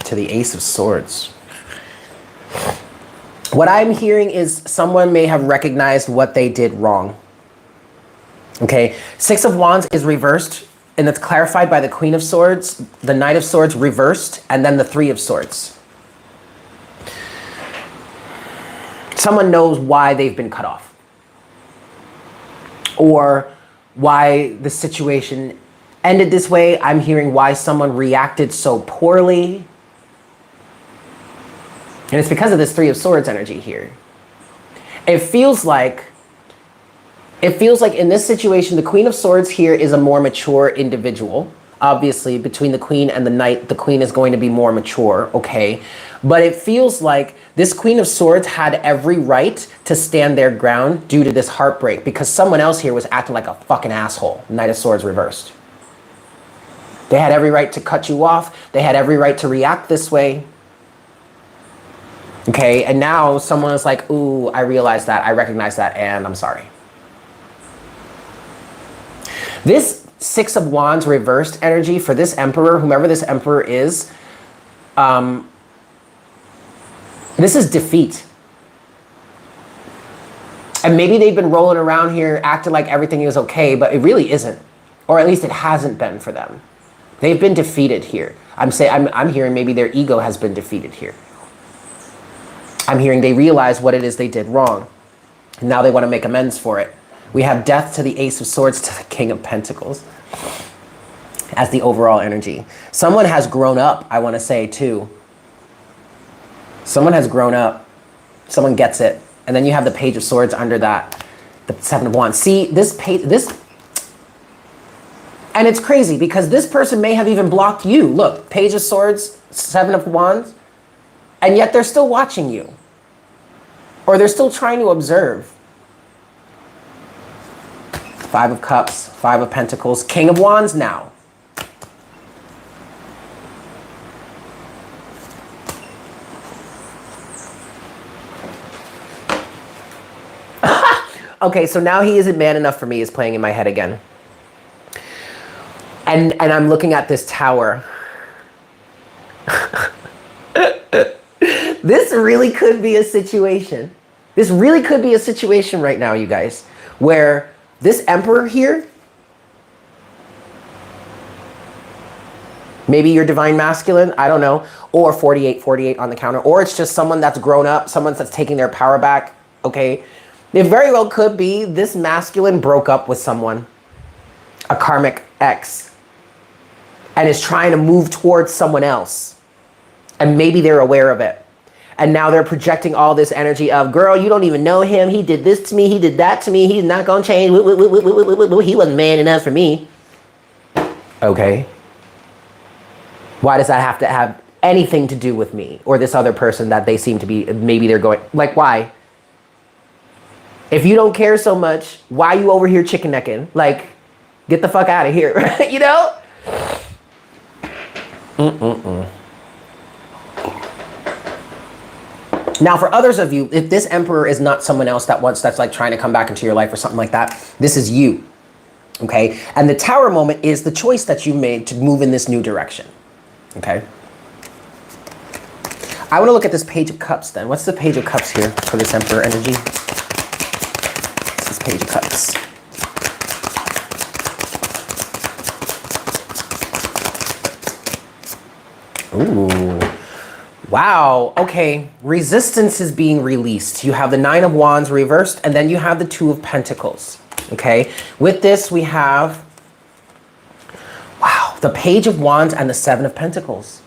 to the Ace of Swords. What I'm hearing is someone may have recognized what they did wrong. Okay. Six of Wands is reversed, and it's clarified by the Queen of Swords, the Knight of Swords reversed, and then the Three of Swords. Someone knows why they've been cut off, or why the situation ended this way. I'm hearing why someone reacted so poorly. And it's because of this Three of Swords energy here. It feels like in this situation, the Queen of Swords here is a more mature individual. Obviously, between the Queen and the Knight, the Queen is going to be more mature, okay? But it feels like this Queen of Swords had every right to stand their ground due to this heartbreak, because someone else here was acting like a fucking asshole. Knight of Swords reversed. They had every right to cut you off. They had every right to react this way. Okay, and now someone is like, ooh, I realize that, I recognize that, and I'm sorry. This Six of Wands reversed energy for this Emperor, whomever this Emperor is, this is defeat. And maybe they've been rolling around here acting like everything is okay, but it really isn't. Or at least it hasn't been for them. They've been defeated here. I'm hearing maybe their ego has been defeated here. I'm hearing they realize what it is they did wrong. And now they want to make amends for it. We have death to the Ace of Swords to the King of Pentacles as the overall energy. Someone has grown up, I want to say, too. Someone has grown up. Someone gets it. And then you have the Page of Swords under that, the Seven of Wands. See, this, and it's crazy because this person may have even blocked you. Look, Page of Swords, Seven of Wands, and yet they're still watching you. Or they're still trying to observe. Five of Cups, Five of Pentacles, King of Wands now. Okay, so now He Isn't Man Enough for Me is playing in my head again. And I'm looking at this tower. This really could be a situation. This really could be a situation right now, you guys, where this Emperor here, maybe you're Divine Masculine, I don't know, or 48 on the counter, or it's just someone that's grown up, someone that's taking their power back, okay? It very well could be this masculine broke up with someone, a karmic ex, and is trying to move towards someone else. And maybe they're aware of it. And now they're projecting all this energy of, girl, you don't even know him. He did this to me. He did that to me. He's not going to change. He wasn't man enough for me. Okay. Why does that have to have anything to do with me or this other person that they seem to be, maybe they're going, like, why? If you don't care so much, why are you over here chicken necking? Like, get the fuck out of here, right? You know? Now, for others of you, if this Emperor is not someone else that's like trying to come back into your life or something like that, this is you, okay? And the Tower moment is the choice that you made to move in this new direction, okay? I want to look at this Page of Cups then. What's the Page of Cups here for this Emperor energy? This is Page of Cups. Ooh. Wow. Okay. Resistance is being released. You have the Nine of Wands reversed, and then you have the Two of Pentacles. Okay. With this, we have, wow, the Page of Wands and the Seven of Pentacles.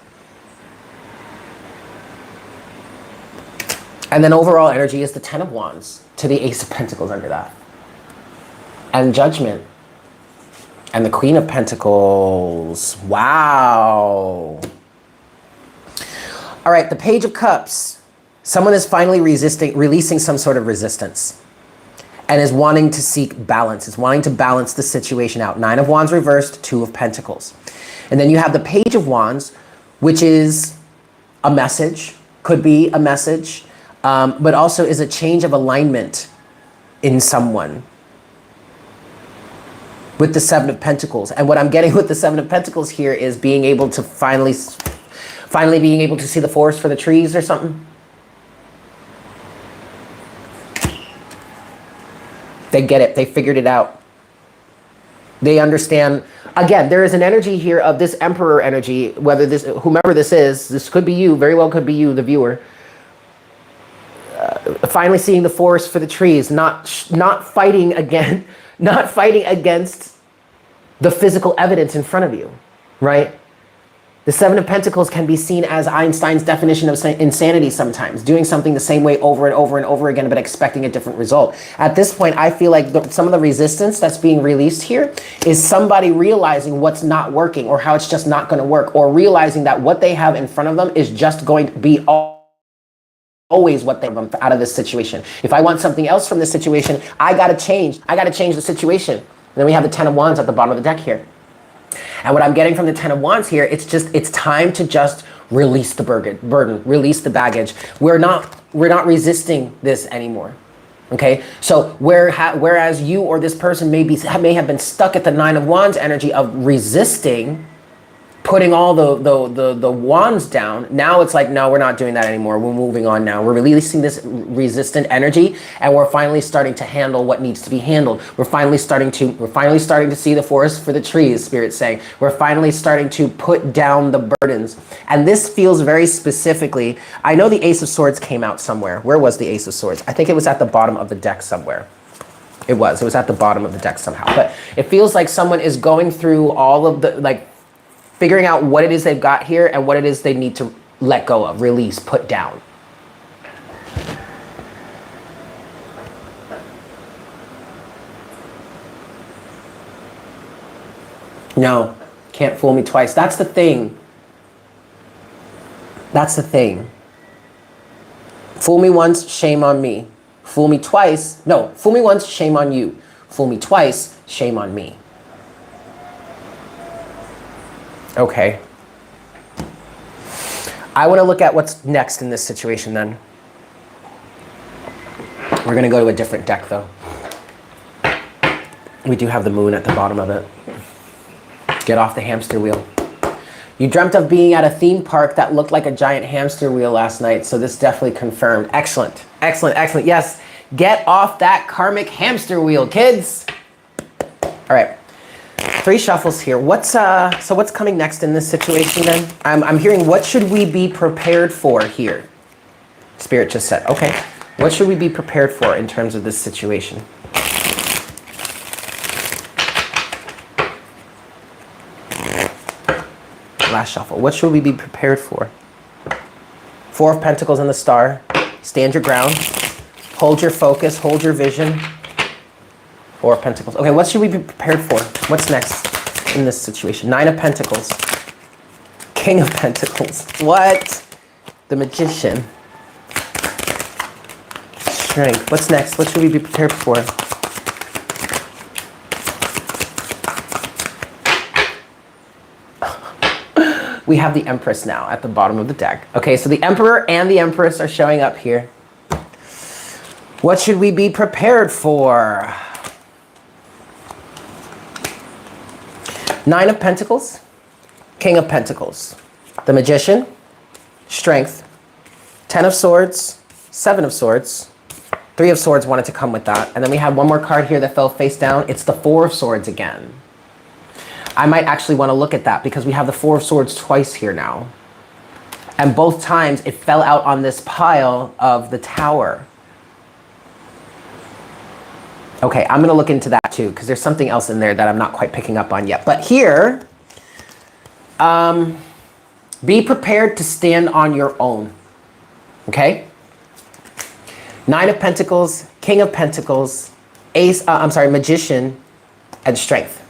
And then overall energy is the Ten of Wands to the Ace of Pentacles under that. And Judgment. And the Queen of Pentacles. Wow. All right, the Page of Cups. Someone is finally releasing some sort of resistance and is wanting to seek balance, is wanting to balance the situation out. Nine of Wands reversed, Two of Pentacles. And then you have the Page of Wands, which is a message, could be a message, but also is a change of alignment in someone. With the Seven of Pentacles. And what I'm getting with the Seven of Pentacles here is being able to finally being able to see the forest for the trees or something. They get it. They figured it out. They understand. Again, there is an energy here of this Emperor energy, whether this, whomever this is, this could be you, very well could be you, the viewer. Finally seeing the forest for the trees, not fighting again, not fighting against the physical evidence in front of you, right? The Seven of Pentacles can be seen as Einstein's definition of insanity sometimes, doing something the same way over and over and over again, but expecting a different result. At this point, I feel like some of the resistance that's being released here is somebody realizing what's not working or how it's just not going to work, or realizing that what they have in front of them is just going to be always what they want out of this situation. If I want something else from this situation, I got to change. I got to change the situation. And then we have the Ten of Wands at the bottom of the deck here. And what I'm getting from the Ten of Wands here, it's time to just release the burden, release the baggage. We're not resisting this anymore. Okay, so whereas you or this person may have been stuck at the Nine of Wands energy of resisting, putting all the wands down, now it's like, no, we're not doing that anymore. We're moving on now. We're releasing this resistant energy, and we're finally starting to handle what needs to be handled. We're finally starting to see the forest for the trees, Spirit's saying. We're finally starting to put down the burdens. And this feels very specifically, I know the Ace of Swords came out somewhere. Where was the Ace of Swords? I think it was at the bottom of the deck somewhere. It was at the bottom of the deck somehow. But it feels like someone is going through all of the, figuring out what it is they've got here and what it is they need to let go of, release, put down. No, can't fool me twice. That's the thing. That's the thing. Fool me once, shame on me. Fool me twice. No, fool me once, shame on you. Fool me twice, shame on me. Okay. I want to look at what's next in this situation then. We're going to go to a different deck though. We do have the moon at the bottom of it. Get off the hamster wheel. You dreamt of being at a theme park that looked like a giant hamster wheel last night, so this definitely confirmed. Excellent. Excellent, excellent. Yes, get off that karmic hamster wheel, kids. All right. 3 shuffles here. So what's coming next in this situation then? I'm hearing, what should we be prepared for here? Spirit just said, okay. What should we be prepared for in terms of this situation? Last shuffle. What should we be prepared for? 4 of Pentacles and the Star. Stand your ground. Hold your focus. Hold your vision. 4 of Pentacles. Okay, what should we be prepared for? What's next in this situation? 9 of Pentacles. King of Pentacles. What? The Magician. Strength. What's next? What should we be prepared for? We have the Empress now at the bottom of the deck. Okay, so the Emperor and the Empress are showing up here. What should we be prepared for? 9 of Pentacles, King of Pentacles, the Magician, Strength, 10 of Swords, 7 of Swords, 3 of Swords wanted to come with that. And then we had one more card here that fell face down. It's the 4 of Swords again. I might actually want to look at that because we have the 4 of Swords twice here now. And both times it fell out on this pile of the Tower. Okay, I'm going to look into that too, because there's something else in there that I'm not quite picking up on yet. But here, be prepared to stand on your own. Okay? Nine of Pentacles, King of Pentacles, Magician, and Strength.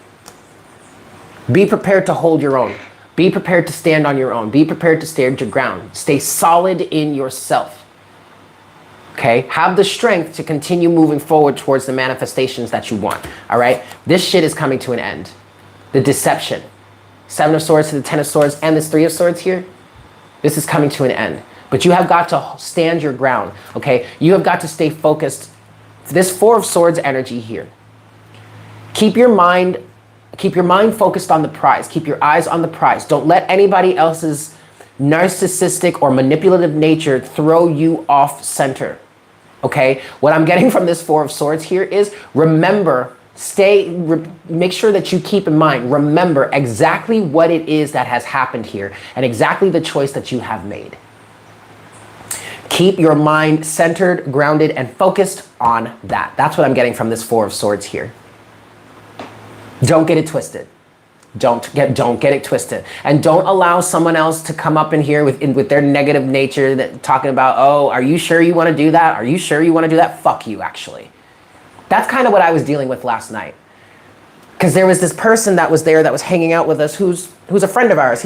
Be prepared to hold your own. Be prepared to stand on your own. Be prepared to stand your ground. Stay solid in yourself. Okay? Have the strength to continue moving forward towards the manifestations that you want. All right? This shit is coming to an end. The deception. Seven of Swords to the Ten of Swords and this Three of Swords here. This is coming to an end. But you have got to stand your ground. Okay? You have got to stay focused. This Four of Swords energy here. Keep your mind focused on the prize. Keep your eyes on the prize. Don't let anybody else's narcissistic or manipulative nature throw you off center. Okay? What I'm getting from this Four of Swords here is remember, make sure that you keep in mind, remember exactly what it is that has happened here and exactly the choice that you have made. Keep your mind centered, grounded, and focused on that. That's what I'm getting from this Four of Swords here. Don't get it twisted. Don't get it twisted. And don't allow someone else to come up in here with their negative nature that talking about, oh, are you sure you want to do that? Are you sure you want to do that? Fuck you, actually. That's kind of what I was dealing with last night. Because there was this person that was there that was hanging out with us who's a friend of ours.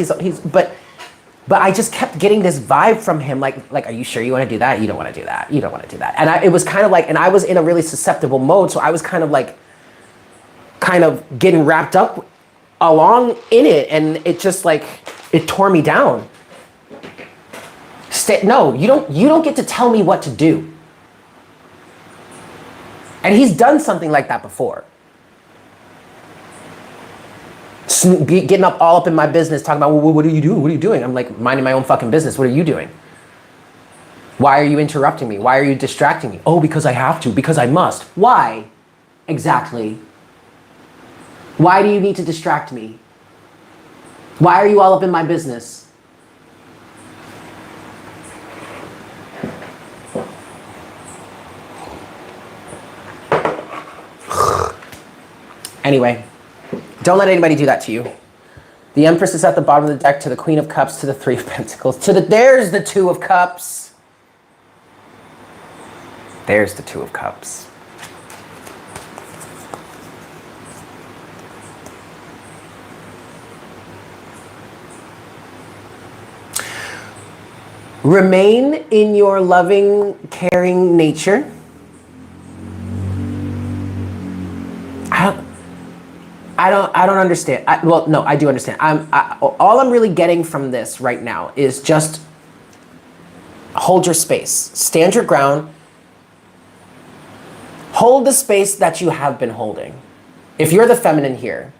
But I just kept getting this vibe from him, like, are you sure you want to do that? You don't want to do that. You don't want to do that. And it was kind of like, and I was in a really susceptible mode, so I was kind of getting wrapped up along in it, and it just like, it tore me down. No, you don't get to tell me what to do. And he's done something like that before. Getting all up in my business, talking about, well, what are you doing? What are you doing? I'm like, minding my own fucking business. What are you doing? Why are you interrupting me? Why are you distracting me? Oh, because I have to, because I must. Why? Exactly. Why do you need to distract me? Why are you all up in my business? Anyway. Don't let anybody do that to you. The Empress is at the bottom of the deck, to the Queen of Cups, to the Three of Pentacles, there's the Two of Cups. There's the Two of Cups. Remain in your loving, caring nature. I don't understand. Well, no, I do understand. All I'm really getting from this right now is just hold your space. Stand your ground. Hold the space that you have been holding. If you're the feminine here,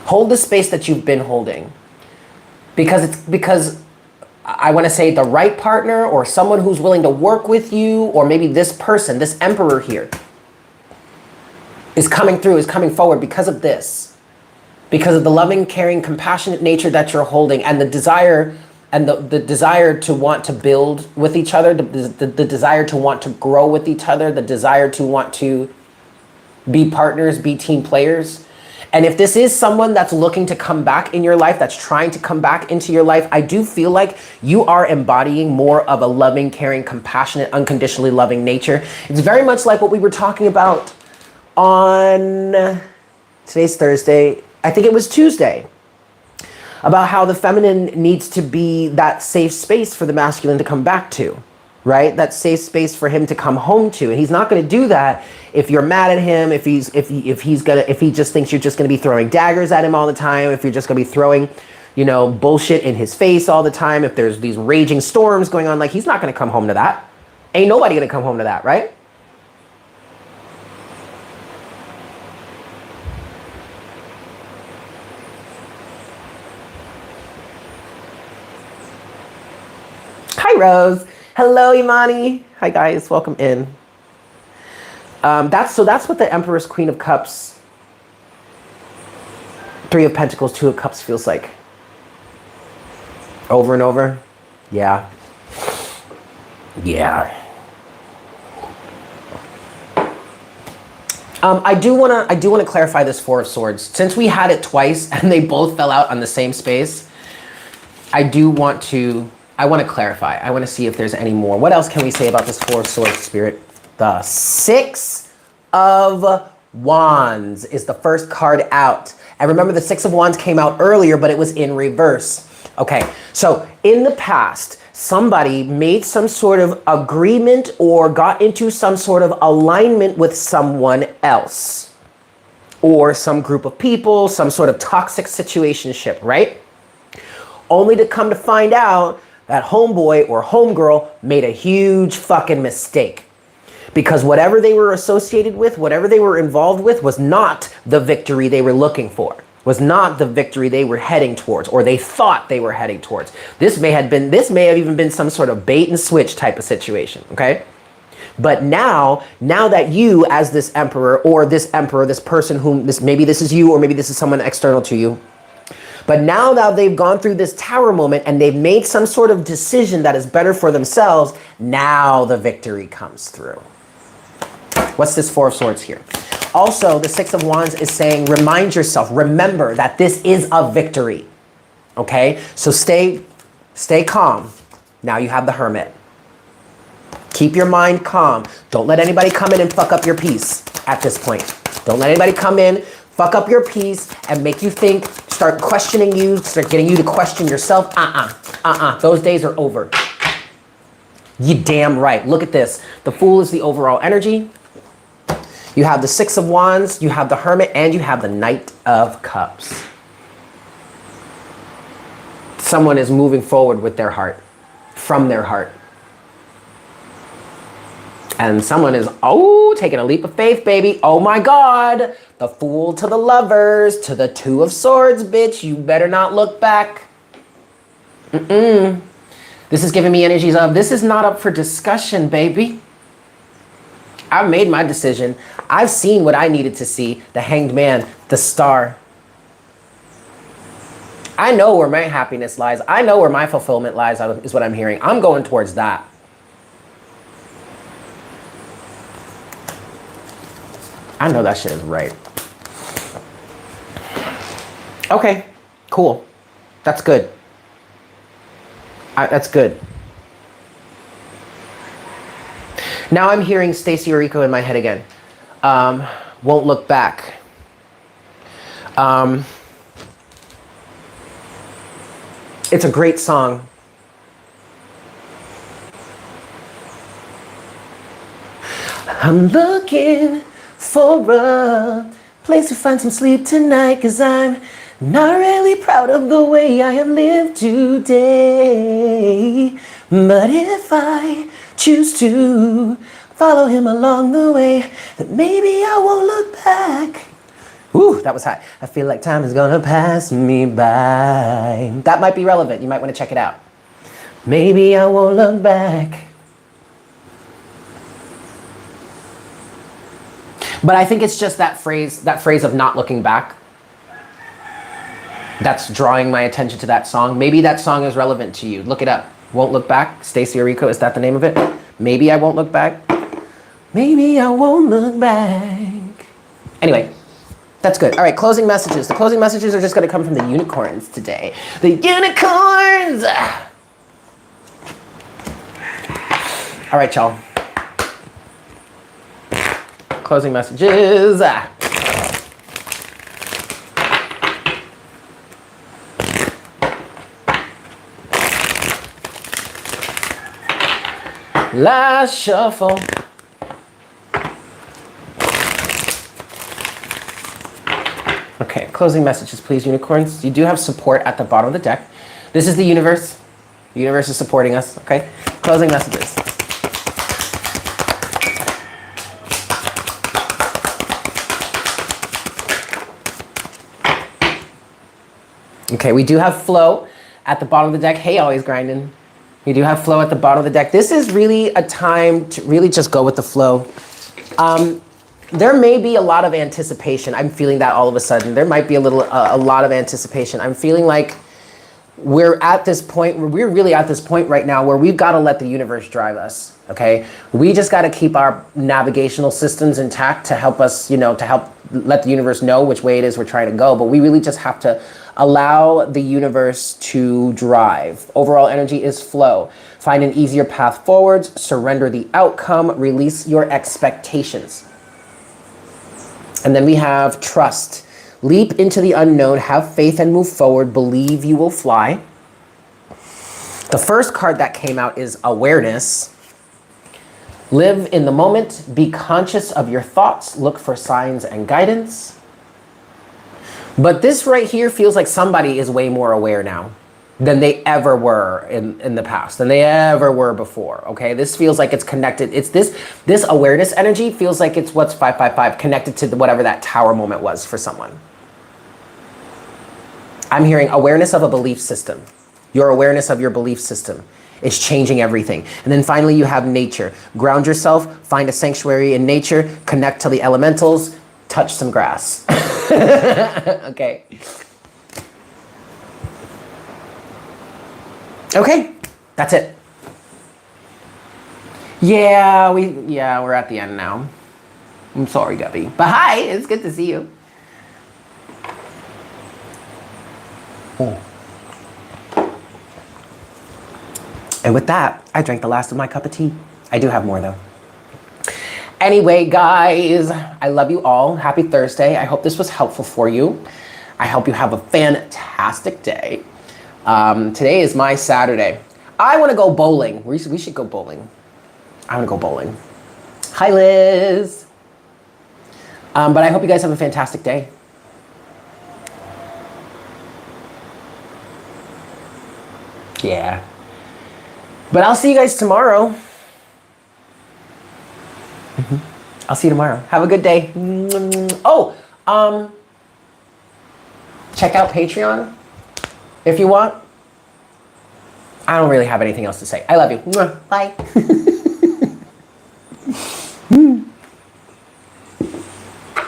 hold the space that you've been holding. Because I want to say the right partner or someone who's willing to work with you, or maybe this person, this Emperor here, is coming through, is coming forward because of this. Because of the loving, caring, compassionate nature that you're holding, and the desire to want to build with each other, the desire to want to grow with each other, the desire to want to be partners, be team players. And if this is someone that's looking to come back in your life, that's trying to come back into your life, I do feel like you are embodying more of a loving, caring, compassionate, unconditionally loving nature. It's very much like what we were talking about on, today's Thursday, I think it was Tuesday, about how the feminine needs to be that safe space for the masculine to come back to, right? That safe space for him to come home to. And he's not going to do that if you're mad at him, if he just thinks you're just going to be throwing daggers at him all the time, if you're just going to be throwing, bullshit in his face all the time, if there's these raging storms going on, like, he's not going to come home to that. Ain't nobody going to come home to that, right? Hi, Rose. Hello, Imani. Hi, guys. Welcome in. That's what the Empress, Queen of Cups, Three of Pentacles, Two of Cups feels like. Over and over? Yeah. Yeah. I do wanna clarify this Four of Swords. Since we had it twice and they both fell out on the same space, I want to clarify. I want to see if there's any more. What else can we say about this Four of Swords spirit? The Six of Wands is the first card out. And remember, the Six of Wands came out earlier, but it was in reverse. Okay, so in the past, somebody made some sort of agreement or got into some sort of alignment with someone else or some group of people, some sort of toxic situationship, right? Only to come to find out that homeboy or homegirl made a huge fucking mistake. Because whatever they were associated with, whatever they were involved with, was not the victory they were looking for, was not the victory they were heading towards, or they thought they were heading towards. This may have even been some sort of bait and switch type of situation, okay? But now that you, as this emperor, this person whom maybe this is you, or maybe this is someone external to you, but now that they've gone through this tower moment and they've made some sort of decision that is better for themselves, now the victory comes through. What's this Four of Swords here? Also, the Six of Wands is saying, remind yourself, remember that this is a victory. Okay? So stay calm. Now you have the Hermit. Keep your mind calm. Don't let anybody come in and fuck up your peace at this point. Don't let anybody come in, fuck up your peace, and make you think, start questioning you, start getting you to question yourself. Those days are over. You damn right. Look at this. The Fool is the overall energy. You have the Six of Wands, you have the Hermit, and you have the Knight of Cups. Someone is moving forward with their heart, from their heart. And someone is, taking a leap of faith, baby. Oh my God. The Fool to the Lovers, to the Two of Swords, bitch. You better not look back. This is giving me energies of, this is not up for discussion, baby. I've made my decision. I've seen what I needed to see. The Hanged Man, the Star. I know where my happiness lies. I know where my fulfillment lies, is what I'm hearing. I'm going towards that. I know that shit is right. Okay, cool. That's good. That's good. Now I'm hearing Stacey Orico in my head again. Won't look back. It's a great song. I'm looking for a place to find some sleep tonight, 'cause I'm not really proud of the way I have lived today. But if I choose to follow him along the way, then maybe I won't look back. Ooh, that was hot. I feel like time is gonna pass me by. That might be relevant. You might want to check it out. Maybe I won't look back. But I think it's just that phrase of not looking back, that's drawing my attention to that song. Maybe that song is relevant to you. Look it up. Won't Look Back. Stacey Orico, is that the name of it? Maybe I Won't Look Back. Maybe I won't look back. Anyway, that's good. All right, closing messages. The closing messages are just going to come from the unicorns today. The unicorns! All right, y'all. Closing messages. Last shuffle. Okay, closing messages, please, unicorns. You do have support at the bottom of the deck. This is the universe. The universe is supporting us, okay? Closing messages. Okay, we do have flow at the bottom of the deck. Hey, always grinding. We do have flow at the bottom of the deck. This is really a time to really just go with the flow. There may be a lot of anticipation. I'm feeling that all of a sudden. There might be a lot of anticipation. I'm feeling like we're at this point where we're really at this point right now where we've got to let the universe drive us. Okay, we just got to keep our navigational systems intact to help us, to help let the universe know which way it is we're trying to go. But we really just have to allow the universe to drive. Overall energy is flow. Find an easier path forwards, surrender the outcome, release your expectations. And then we have trust. Leap into the unknown, have faith and move forward, believe you will fly. The first card that came out is awareness. Live in the moment, be conscious of your thoughts, look for signs and guidance. But this right here feels like somebody is way more aware now than they ever were in the past, than they ever were before, okay? This feels like it's connected. It's this awareness energy feels like it's what's 555 connected to whatever that tower moment was for someone. I'm hearing awareness of a belief system. Your awareness of your belief system is changing everything. And then finally you have nature. Ground yourself, find a sanctuary in nature, connect to the elementals, touch some grass. Okay. Okay, that's it. Yeah, we're at the end now. I'm sorry, Gubby. But hi, it's good to see you. Oh. And with that, I drank the last of my cup of tea. I do have more though. Anyway, guys, I love you all. Happy Thursday. I hope this was helpful for you. I hope you have a fantastic day. Today is my Saturday. I want to go bowling. We should go bowling. I want to go bowling. Hi, Liz. But I hope you guys have a fantastic day. Yeah. But I'll see you guys tomorrow. I'll see you tomorrow. Have a good day. Oh, check out Patreon if you want. I don't really have anything else to say. I love you. Bye.